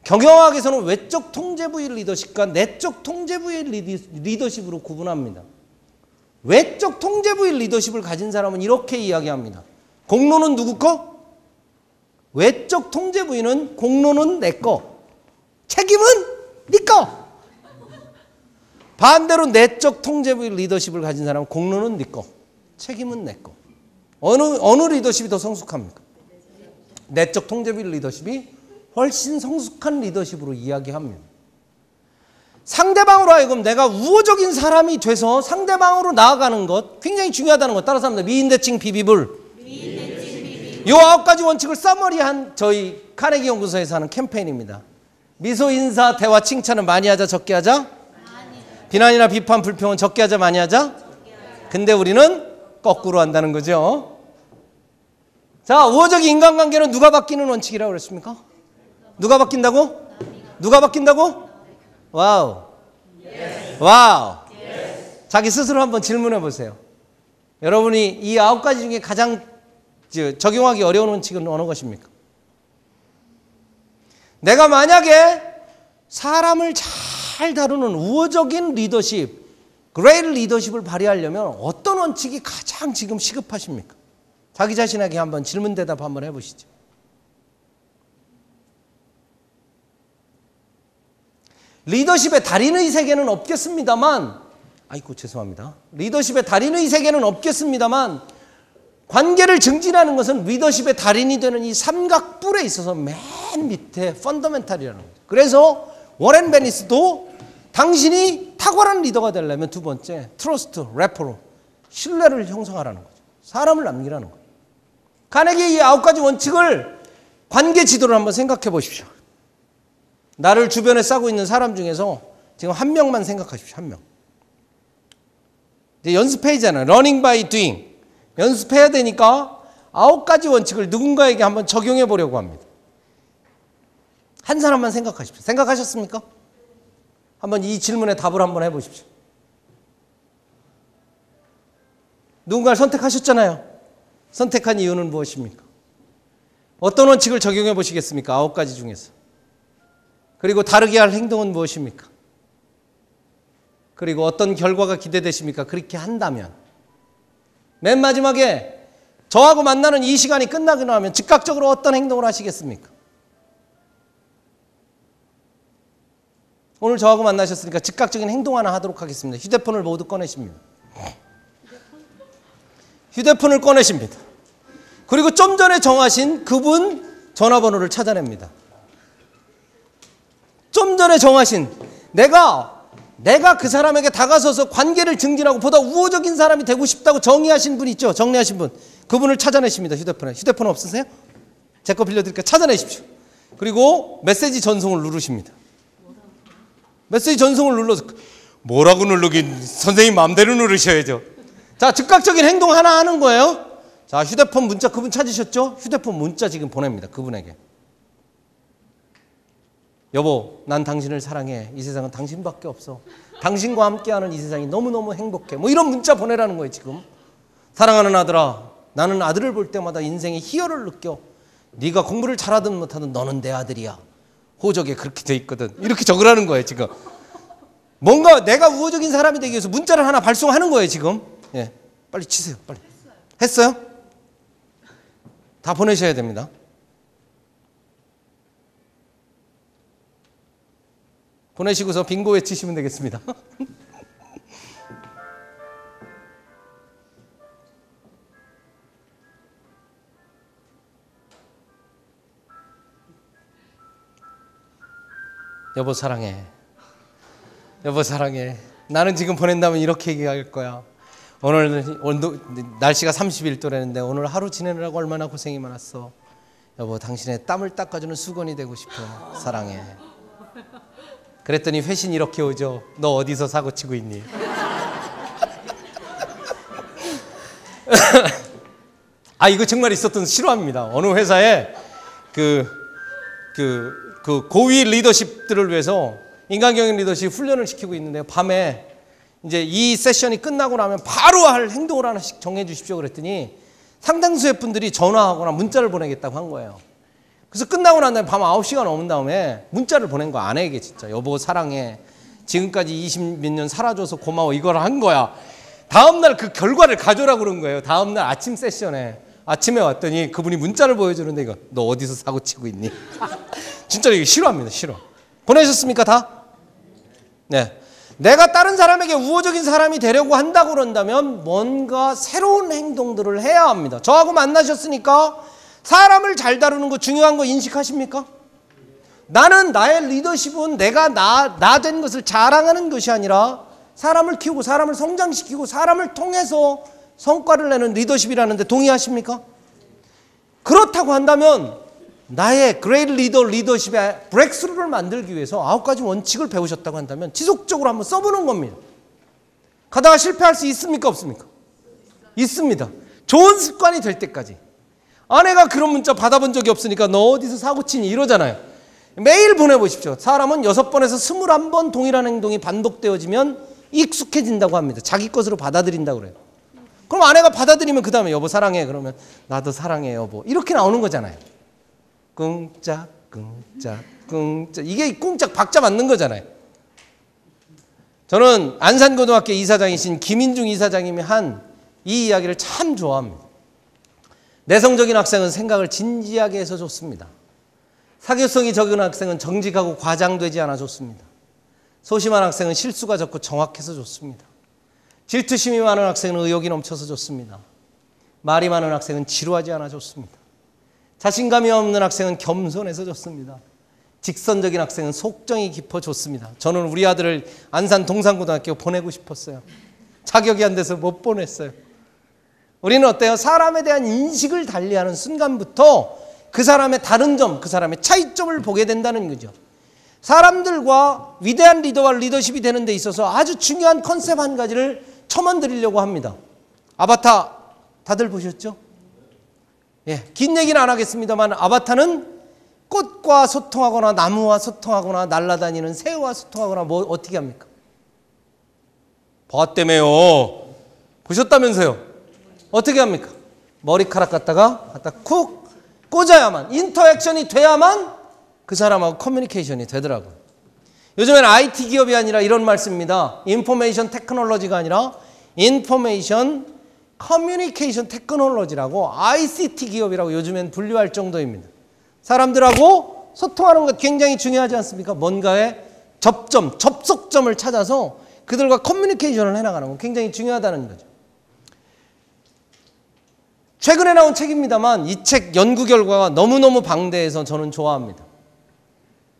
경영학에서는 외적 통제부의 리더십과 내적 통제부의 리더십으로 구분합니다. 외적 통제부의 리더십을 가진 사람은 이렇게 이야기합니다. 공로는 누구 거? 외적 통제부의는 공로는 내 거, 책임은 네 거. 반대로 내적 통제부의 리더십을 가진 사람은 공로는 네 거, 책임은 내 거. 어느 리더십이 더 성숙합니까? 내적 통제부의 리더십이 훨씬 성숙한 리더십으로 이야기합니다. 상대방으로 하여금 내가 우호적인 사람이 돼서 상대방으로 나아가는 것 굉장히 중요하다는 것 따라서 합니다. 미인대칭 비비불. 이 9가지 원칙을 서머리한 저희 카네기 연구소에서 하는 캠페인입니다. 미소, 인사, 대화, 칭찬은 많이 하자, 적게 하자? 비난이나 비판, 불평은 적게 하자, 많이 하자? 근데 우리는 거꾸로 한다는 거죠. 자, 우호적인 인간관계는 누가 바뀌는 원칙이라고 그랬습니까? 누가 바뀐다고? 누가 바뀐다고? 와우. 와우. 자기 스스로 한번 질문해 보세요. 여러분이 이 9가지 중에 가장 적용하기 어려운 원칙은 어느 것입니까? 내가 만약에 사람을 잘 다루는 우호적인 리더십, 그레이트 리더십을 발휘하려면 어떤 원칙이 가장 지금 시급하십니까? 자기 자신에게 한번 질문 대답 한번 해보시죠. 리더십의 달인의 세계는 없겠습니다만, 죄송합니다. 리더십의 달인의 세계는 없겠습니다만, 관계를 증진하는 것은 리더십의 달인이 되는 이 삼각뿔에 있어서 맨 밑에 펀더멘탈이라는 거죠. 그래서 워렌 베니스도 당신이 탁월한 리더가 되려면 두 번째, 트러스트, 래퍼로 신뢰를 형성하라는 거죠. 사람을 남기라는 거예요. 카네기의 이 9가지 원칙을 관계 지도를 한번 생각해 보십시오. 나를 주변에 싸고 있는 사람 중에서 지금 한 명만 생각하십시오. 한 명. 이제 연습해야잖아요. Learning by doing. 연습해야 되니까 9가지 원칙을 누군가에게 한번 적용해 보려고 합니다. 한 사람만 생각하십시오. 생각하셨습니까? 한번 이 질문에 답을 한번 해보십시오. 누군가를 선택하셨잖아요. 선택한 이유는 무엇입니까? 어떤 원칙을 적용해 보시겠습니까? 9가지 중에서. 그리고 다르게 할 행동은 무엇입니까? 그리고 어떤 결과가 기대되십니까? 그렇게 한다면. 맨 마지막에 저하고 만나는 이 시간이 끝나고 나면 즉각적으로 어떤 행동을 하시겠습니까? 오늘 저하고 만나셨으니까 즉각적인 행동 하나 하도록 하겠습니다. 휴대폰을 모두 꺼내십니다. 휴대폰을 꺼내십니다. 그리고 좀 전에 정하신 그분 전화번호를 찾아냅니다. 좀 전에 정하신 내가 그 사람에게 다가서서 관계를 증진하고 보다 우호적인 사람이 되고 싶다고 정의하신 분 있죠? 정리하신 분. 그분을 찾아내십니다. 휴대폰에. 휴대폰 없으세요? 제 거 빌려드릴게요. 찾아내십시오. 그리고 메시지 전송을 누르십니다. 메시지 전송을 눌러서 뭐라고 누르긴 선생님 마음대로 누르셔야죠. 자, 즉각적인 행동 하나 하는 거예요. 자, 휴대폰 문자 그분 찾으셨죠? 휴대폰 문자 지금 보냅니다. 그분에게. 여보, 난 당신을 사랑해. 이 세상은 당신밖에 없어. 당신과 함께하는 이 세상이 너무너무 행복해. 뭐 이런 문자 보내라는 거예요 지금. 사랑하는 아들아, 나는 아들을 볼 때마다 인생의 희열을 느껴. 네가 공부를 잘하든 못하든 너는 내 아들이야. 호적에 그렇게 돼 있거든. 이렇게 적으라는 거예요 지금. 뭔가 내가 우호적인 사람이 되기 위해서 문자를 하나 발송하는 거예요 지금. 예, 빨리 치세요. 빨리. 했어요? 다 보내셔야 됩니다. 보내시고서 빙고 외치시면 되겠습니다. 여보 사랑해. 여보 사랑해. 나는 지금 보낸다면 이렇게 얘기할 거야. 오늘 온도 날씨가 31도라는데 오늘 하루 지내느라고 얼마나 고생이 많았어. 여보, 당신의 땀을 닦아주는 수건이 되고 싶어. 사랑해. 그랬더니 회신 이렇게 오죠. 너 어디서 사고 치고 있니? 아, 이거 정말 있었던 실화입니다. 어느 회사에 그 고위 리더십들을 위해서 인간경영 리더십 훈련을 시키고 있는데, 밤에 이제 이 세션이 끝나고 나면 바로 할 행동을 하나씩 정해 주십시오 그랬더니 상당수의 분들이 전화하거나 문자를 보내겠다고 한 거예요. 그래서 끝나고 난 다음에 밤 9시가 넘은 다음에 문자를 보낸 거야. 아내에게 진짜. 여보 사랑해. 지금까지 20몇 년 살아줘서 고마워. 이걸 한 거야. 다음날 그 결과를 가져오라고 그런 거예요. 다음날 아침 세션에. 아침에 왔더니 그분이 문자를 보여주는데, 이거 너 어디서 사고 치고 있니? 진짜로 이거 싫어합니다. 싫어. 보내셨습니까 다? 네. 내가 다른 사람에게 우호적인 사람이 되려고 한다고 그런다면 뭔가 새로운 행동들을 해야 합니다. 저하고 만나셨으니까 사람을 잘 다루는 거 중요한 거 인식하십니까? 나는 나의 리더십은 내가 나 된 것을 자랑하는 것이 아니라 사람을 키우고 사람을 성장시키고 사람을 통해서 성과를 내는 리더십이라는데 동의하십니까? 그렇다고 한다면 나의 그레이트 리더십의 브렉스루를 만들기 위해서 9가지 원칙을 배우셨다고 한다면 지속적으로 한번 써보는 겁니다. 가다가 실패할 수 있습니까? 없습니까? 있습니다. 좋은 습관이 될 때까지. 아내가 그런 문자 받아본 적이 없으니까 너 어디서 사고 치니 이러잖아요. 매일 보내보십시오. 사람은 6번에서 21번 동일한 행동이 반복되어지면 익숙해진다고 합니다. 자기 것으로 받아들인다고 그래요. 그럼 아내가 받아들이면 그 다음에 여보 사랑해 그러면 나도 사랑해 여보 이렇게 나오는 거잖아요. 꿍짝 꿍짝 꿍짝. 이게 꿍짝 박자 맞는 거잖아요. 저는 안산고등학교 이사장이신 김인중 이사장님이 한 이 이야기를 참 좋아합니다. 내성적인 학생은 생각을 진지하게 해서 좋습니다. 사교성이 적은 학생은 정직하고 과장되지 않아 좋습니다. 소심한 학생은 실수가 적고 정확해서 좋습니다. 질투심이 많은 학생은 의욕이 넘쳐서 좋습니다. 말이 많은 학생은 지루하지 않아 좋습니다. 자신감이 없는 학생은 겸손해서 좋습니다. 직선적인 학생은 속정이 깊어 좋습니다. 저는 우리 아들을 안산 동산고등학교 보내고 싶었어요. 자격이 안 돼서 못 보냈어요. 우리는 어때요? 사람에 대한 인식을 달리하는 순간부터 그 사람의 다른 점, 그 사람의 차이점을 보게 된다는 거죠. 사람들과 위대한 리더와 리더십이 되는 데 있어서 아주 중요한 컨셉 한 가지를 첨언드리려고 합니다. 아바타 다들 보셨죠? 예, 긴 얘기는 안 하겠습니다만 아바타는 꽃과 소통하거나 나무와 소통하거나 날아다니는 새와 소통하거나 뭐 어떻게 합니까? 봤다며요. 보셨다면서요. 어떻게 합니까? 머리카락 갖다 쿡 꽂아야만, 인터액션이 돼야만 그 사람하고 커뮤니케이션이 되더라고요. 요즘에는 IT 기업이 아니라 이런 말씀입니다. 인포메이션 테크놀로지가 아니라 인포메이션 커뮤니케이션 테크놀로지라고 ICT 기업이라고 요즘엔 분류할 정도입니다. 사람들하고 소통하는 것 굉장히 중요하지 않습니까? 뭔가의 접점, 접속점을 찾아서 그들과 커뮤니케이션을 해나가는 건 굉장히 중요하다는 거죠. 최근에 나온 책입니다만 이 책 연구 결과가 너무너무 방대해서 저는 좋아합니다.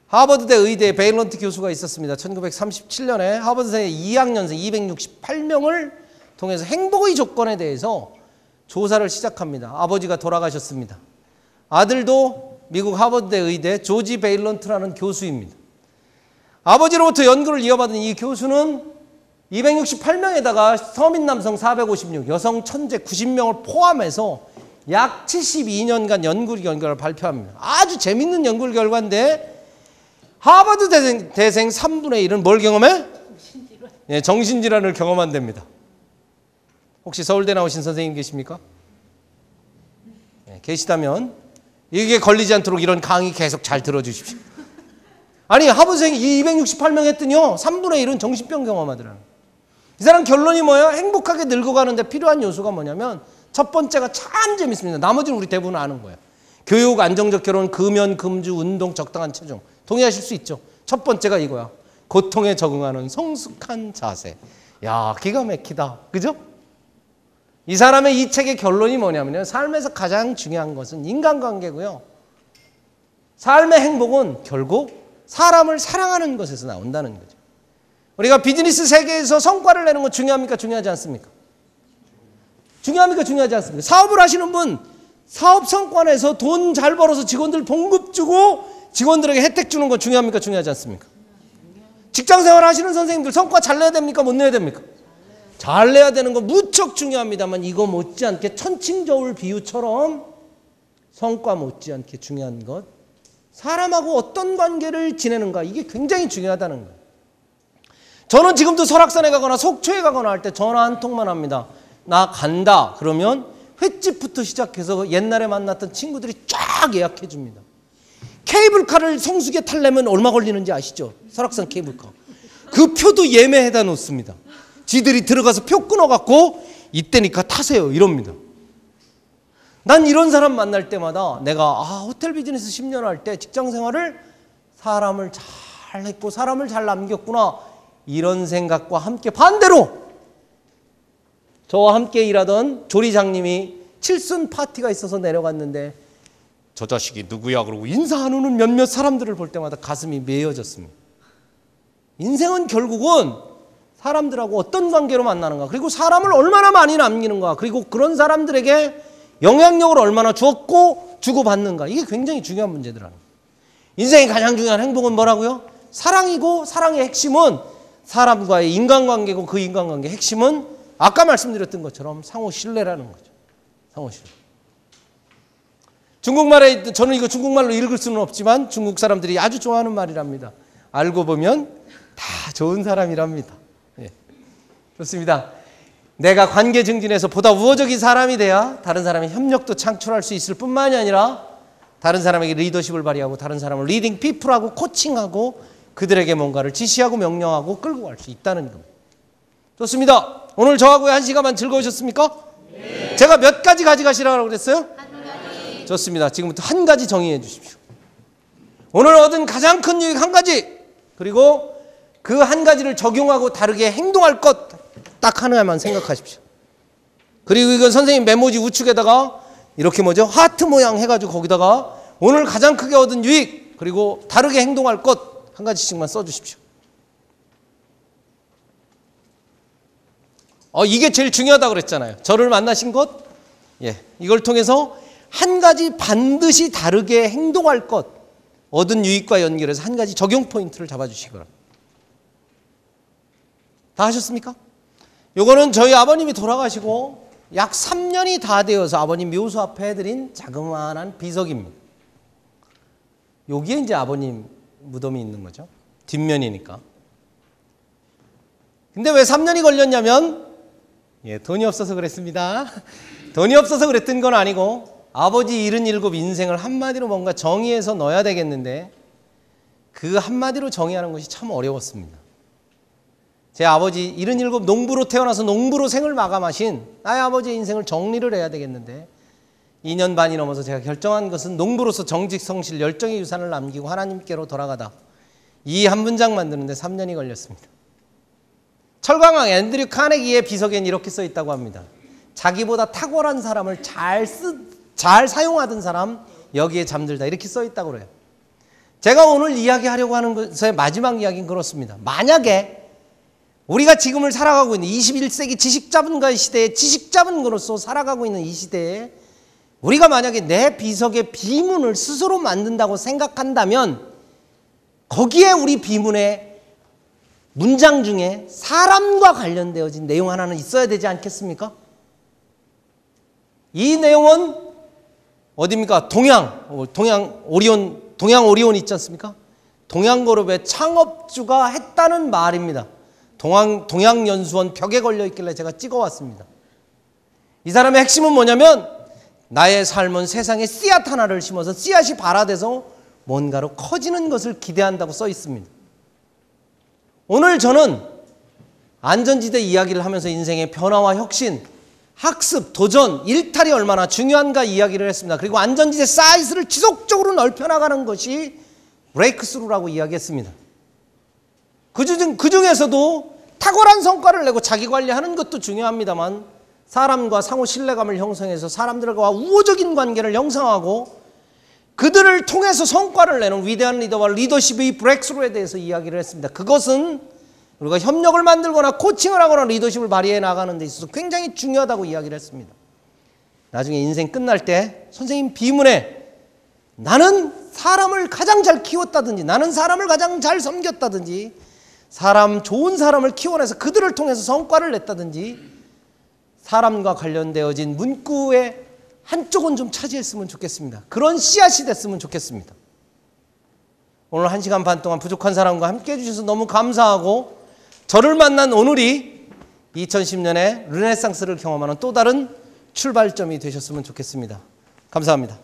하버드대 의대에 베일런트 교수가 있었습니다. 1937년에 하버드대 2학년생 268명을 통해서 행복의 조건에 대해서 조사를 시작합니다. 아버지가 돌아가셨습니다. 아들도 미국 하버드대 의대 조지 베일런트라는 교수입니다. 아버지로부터 연구를 이어받은 이 교수는 268명에다가 서민 남성 456, 여성 천재 90명을 포함해서 약 72년간 연구 결과를 발표합니다. 아주 재밌는 연구 결과인데 하버드 대생 3분의 1은 뭘 경험해? 예, 정신질환을 경험한답니다. 혹시 서울대 나오신 선생님 계십니까? 예, 계시다면 이게 걸리지 않도록 이런 강의 계속 잘 들어주십시오. 아니 하버드생 268명 했더니요 3분의 1은 정신병 경험하더라는. 이 사람 결론이 뭐예요? 행복하게 늙어가는데 필요한 요소가 뭐냐면 첫 번째가 참 재밌습니다. 나머지는 우리 대부분 아는 거예요. 교육, 안정적 결혼, 금연, 금주, 운동, 적당한 체중. 동의하실 수 있죠. 첫 번째가 이거야. 고통에 적응하는 성숙한 자세. 야, 기가 막히다. 그죠? 이 사람의 이 책의 결론이 뭐냐면요. 삶에서 가장 중요한 것은 인간관계고요. 삶의 행복은 결국 사람을 사랑하는 것에서 나온다는 거죠. 우리가 비즈니스 세계에서 성과를 내는 건 중요합니까? 중요하지 않습니까? 중요합니까? 중요하지 않습니까? 사업을 하시는 분, 사업 성과 내서 돈 잘 벌어서 직원들 봉급 주고 직원들에게 혜택 주는 건 중요합니까? 중요하지 않습니까? 직장 생활 하시는 선생님들 성과 잘 내야 됩니까? 못 내야 됩니까? 잘 내야 되는 건 무척 중요합니다만 이거 못지않게 천칭저울 비유처럼 성과 못지않게 중요한 것, 사람하고 어떤 관계를 지내는가, 이게 굉장히 중요하다는 거예요. 저는 지금도 설악산에 가거나 속초에 가거나 할 때 전화 한 통만 합니다. 나 간다 그러면 횟집부터 시작해서 옛날에 만났던 친구들이 쫙 예약해 줍니다. 케이블카를 성수기에 타려면 얼마 걸리는지 아시죠? 설악산 케이블카. 그 표도 예매해다 놓습니다. 지들이 들어가서 표 끊어갖고 이때니까 타세요 이럽니다. 난 이런 사람 만날 때마다 내가 호텔 비즈니스 10년 할 때 직장 생활을 사람을 잘 했고 사람을 잘 남겼구나 이런 생각과 함께 반대로 저와 함께 일하던 조리장님이 칠순 파티가 있어서 내려갔는데 저 자식이 누구야 그러고 인사 안 오는 몇몇 사람들을 볼 때마다 가슴이 메어졌습니다. 인생은 결국은 사람들하고 어떤 관계로 만나는가, 그리고 사람을 얼마나 많이 남기는가, 그리고 그런 사람들에게 영향력을 얼마나 주었고 주고받는가, 이게 굉장히 중요한 문제더라는 거예요. 인생의 가장 중요한 행복은 뭐라고요? 사랑이고 사랑의 핵심은 사람과의 인간관계고 그 인간관계의 핵심은 아까 말씀드렸던 것처럼 상호 신뢰라는 거죠. 상호 신뢰. 중국말에 저는 이거 중국말로 읽을 수는 없지만 중국 사람들이 아주 좋아하는 말이랍니다. 알고 보면 다 좋은 사람이랍니다. 예. 좋습니다. 내가 관계 증진에서 보다 우호적인 사람이 돼야 다른 사람의 협력도 창출할 수 있을 뿐만이 아니라 다른 사람에게 리더십을 발휘하고 다른 사람을 리딩 피플하고 코칭하고 그들에게 뭔가를 지시하고 명령하고 끌고 갈 수 있다는 겁니다. 좋습니다. 오늘 저하고의 한 시간만 즐거우셨습니까? 네. 제가 몇 가지 가져가시라고 그랬어요? 한 가지. 좋습니다. 지금부터 한 가지 정의해 주십시오. 오늘 얻은 가장 큰 유익 한 가지, 그리고 그 한 가지를 적용하고 다르게 행동할 것 딱 하나만 생각하십시오. 그리고 이건 선생님 메모지 우측에다가 이렇게 하트 모양 해가지고 거기다가 오늘 가장 크게 얻은 유익 그리고 다르게 행동할 것 한 가지씩만 써주십시오. 이게 제일 중요하다고 그랬잖아요. 저를 만나신 것, 이걸 통해서 한 가지 반드시 다르게 행동할 것, 얻은 유익과 연결해서 한 가지 적용 포인트를 잡아주시기 바랍니다. 다 하셨습니까? 요거는 저희 아버님이 돌아가시고 약 3년이 다 되어서 아버님 묘소 앞에 해드린 자그마한 비석입니다. 여기에 이제 아버님 무덤이 있는 거죠. 뒷면이니까. 근데 왜 3년이 걸렸냐면 돈이 없어서 그랬습니다. 돈이 없어서 그랬던 건 아니고 아버지 77 인생을 한마디로 뭔가 정의해서 넣어야 되겠는데 그 한마디로 정의하는 것이 참 어려웠습니다. 제 아버지 77 농부로 태어나서 농부로 생을 마감하신 나의 아버지의 인생을 정리를 해야 되겠는데 2년 반이 넘어서 제가 결정한 것은 농부로서 정직, 성실, 열정의 유산을 남기고 하나님께로 돌아가다. 이 한 문장 만드는데 3년이 걸렸습니다. 철강왕 앤드류 카네기의 비석엔 이렇게 써 있다고 합니다. 자기보다 탁월한 사람을 잘 사용하던 사람 여기에 잠들다, 이렇게 써 있다고 그래요. 제가 오늘 이야기하려고 하는 것의 마지막 이야기는 그렇습니다. 만약에 우리가 지금을 살아가고 있는 21세기 지식자본가의 시대에 지식자본가로서 살아가고 있는 이 시대에 우리가 만약에 내 비석의 비문을 스스로 만든다고 생각한다면 거기에 우리 비문의 문장 중에 사람과 관련되어진 내용 하나는 있어야 되지 않겠습니까? 이 내용은 어디입니까? 동양 오리온 있지 않습니까? 동양그룹의 창업주가 했다는 말입니다. 동양연수원 벽에 걸려 있길래 제가 찍어왔습니다. 이 사람의 핵심은 뭐냐면 나의 삶은 세상에 씨앗 하나를 심어서 씨앗이 발화돼서 뭔가로 커지는 것을 기대한다고 써 있습니다. 오늘 저는 안전지대 이야기를 하면서 인생의 변화와 혁신, 학습, 도전, 일탈이 얼마나 중요한가 이야기를 했습니다. 그리고 안전지대 사이즈를 지속적으로 넓혀나가는 것이 브레이크스루라고 이야기했습니다. 그 중에서도 탁월한 성과를 내고 자기 관리하는 것도 중요합니다만 사람과 상호 신뢰감을 형성해서 사람들과 우호적인 관계를 형성하고 그들을 통해서 성과를 내는 위대한 리더와 리더십의 브레이크스루에 대해서 이야기를 했습니다. 그것은 우리가 협력을 만들거나 코칭을 하거나 리더십을 발휘해 나가는 데 있어서 굉장히 중요하다고 이야기를 했습니다. 나중에 인생 끝날 때 선생님 비문에 나는 사람을 가장 잘 키웠다든지 나는 사람을 가장 잘 섬겼다든지 좋은 사람을 키워내서 그들을 통해서 성과를 냈다든지 사람과 관련되어진 문구의 한쪽은 좀 차지했으면 좋겠습니다. 그런 씨앗이 됐으면 좋겠습니다. 오늘 1시간 반 동안 부족한 사람과 함께 해주셔서 너무 감사하고 저를 만난 오늘이 2010년에 르네상스를 경험하는 또 다른 출발점이 되셨으면 좋겠습니다. 감사합니다.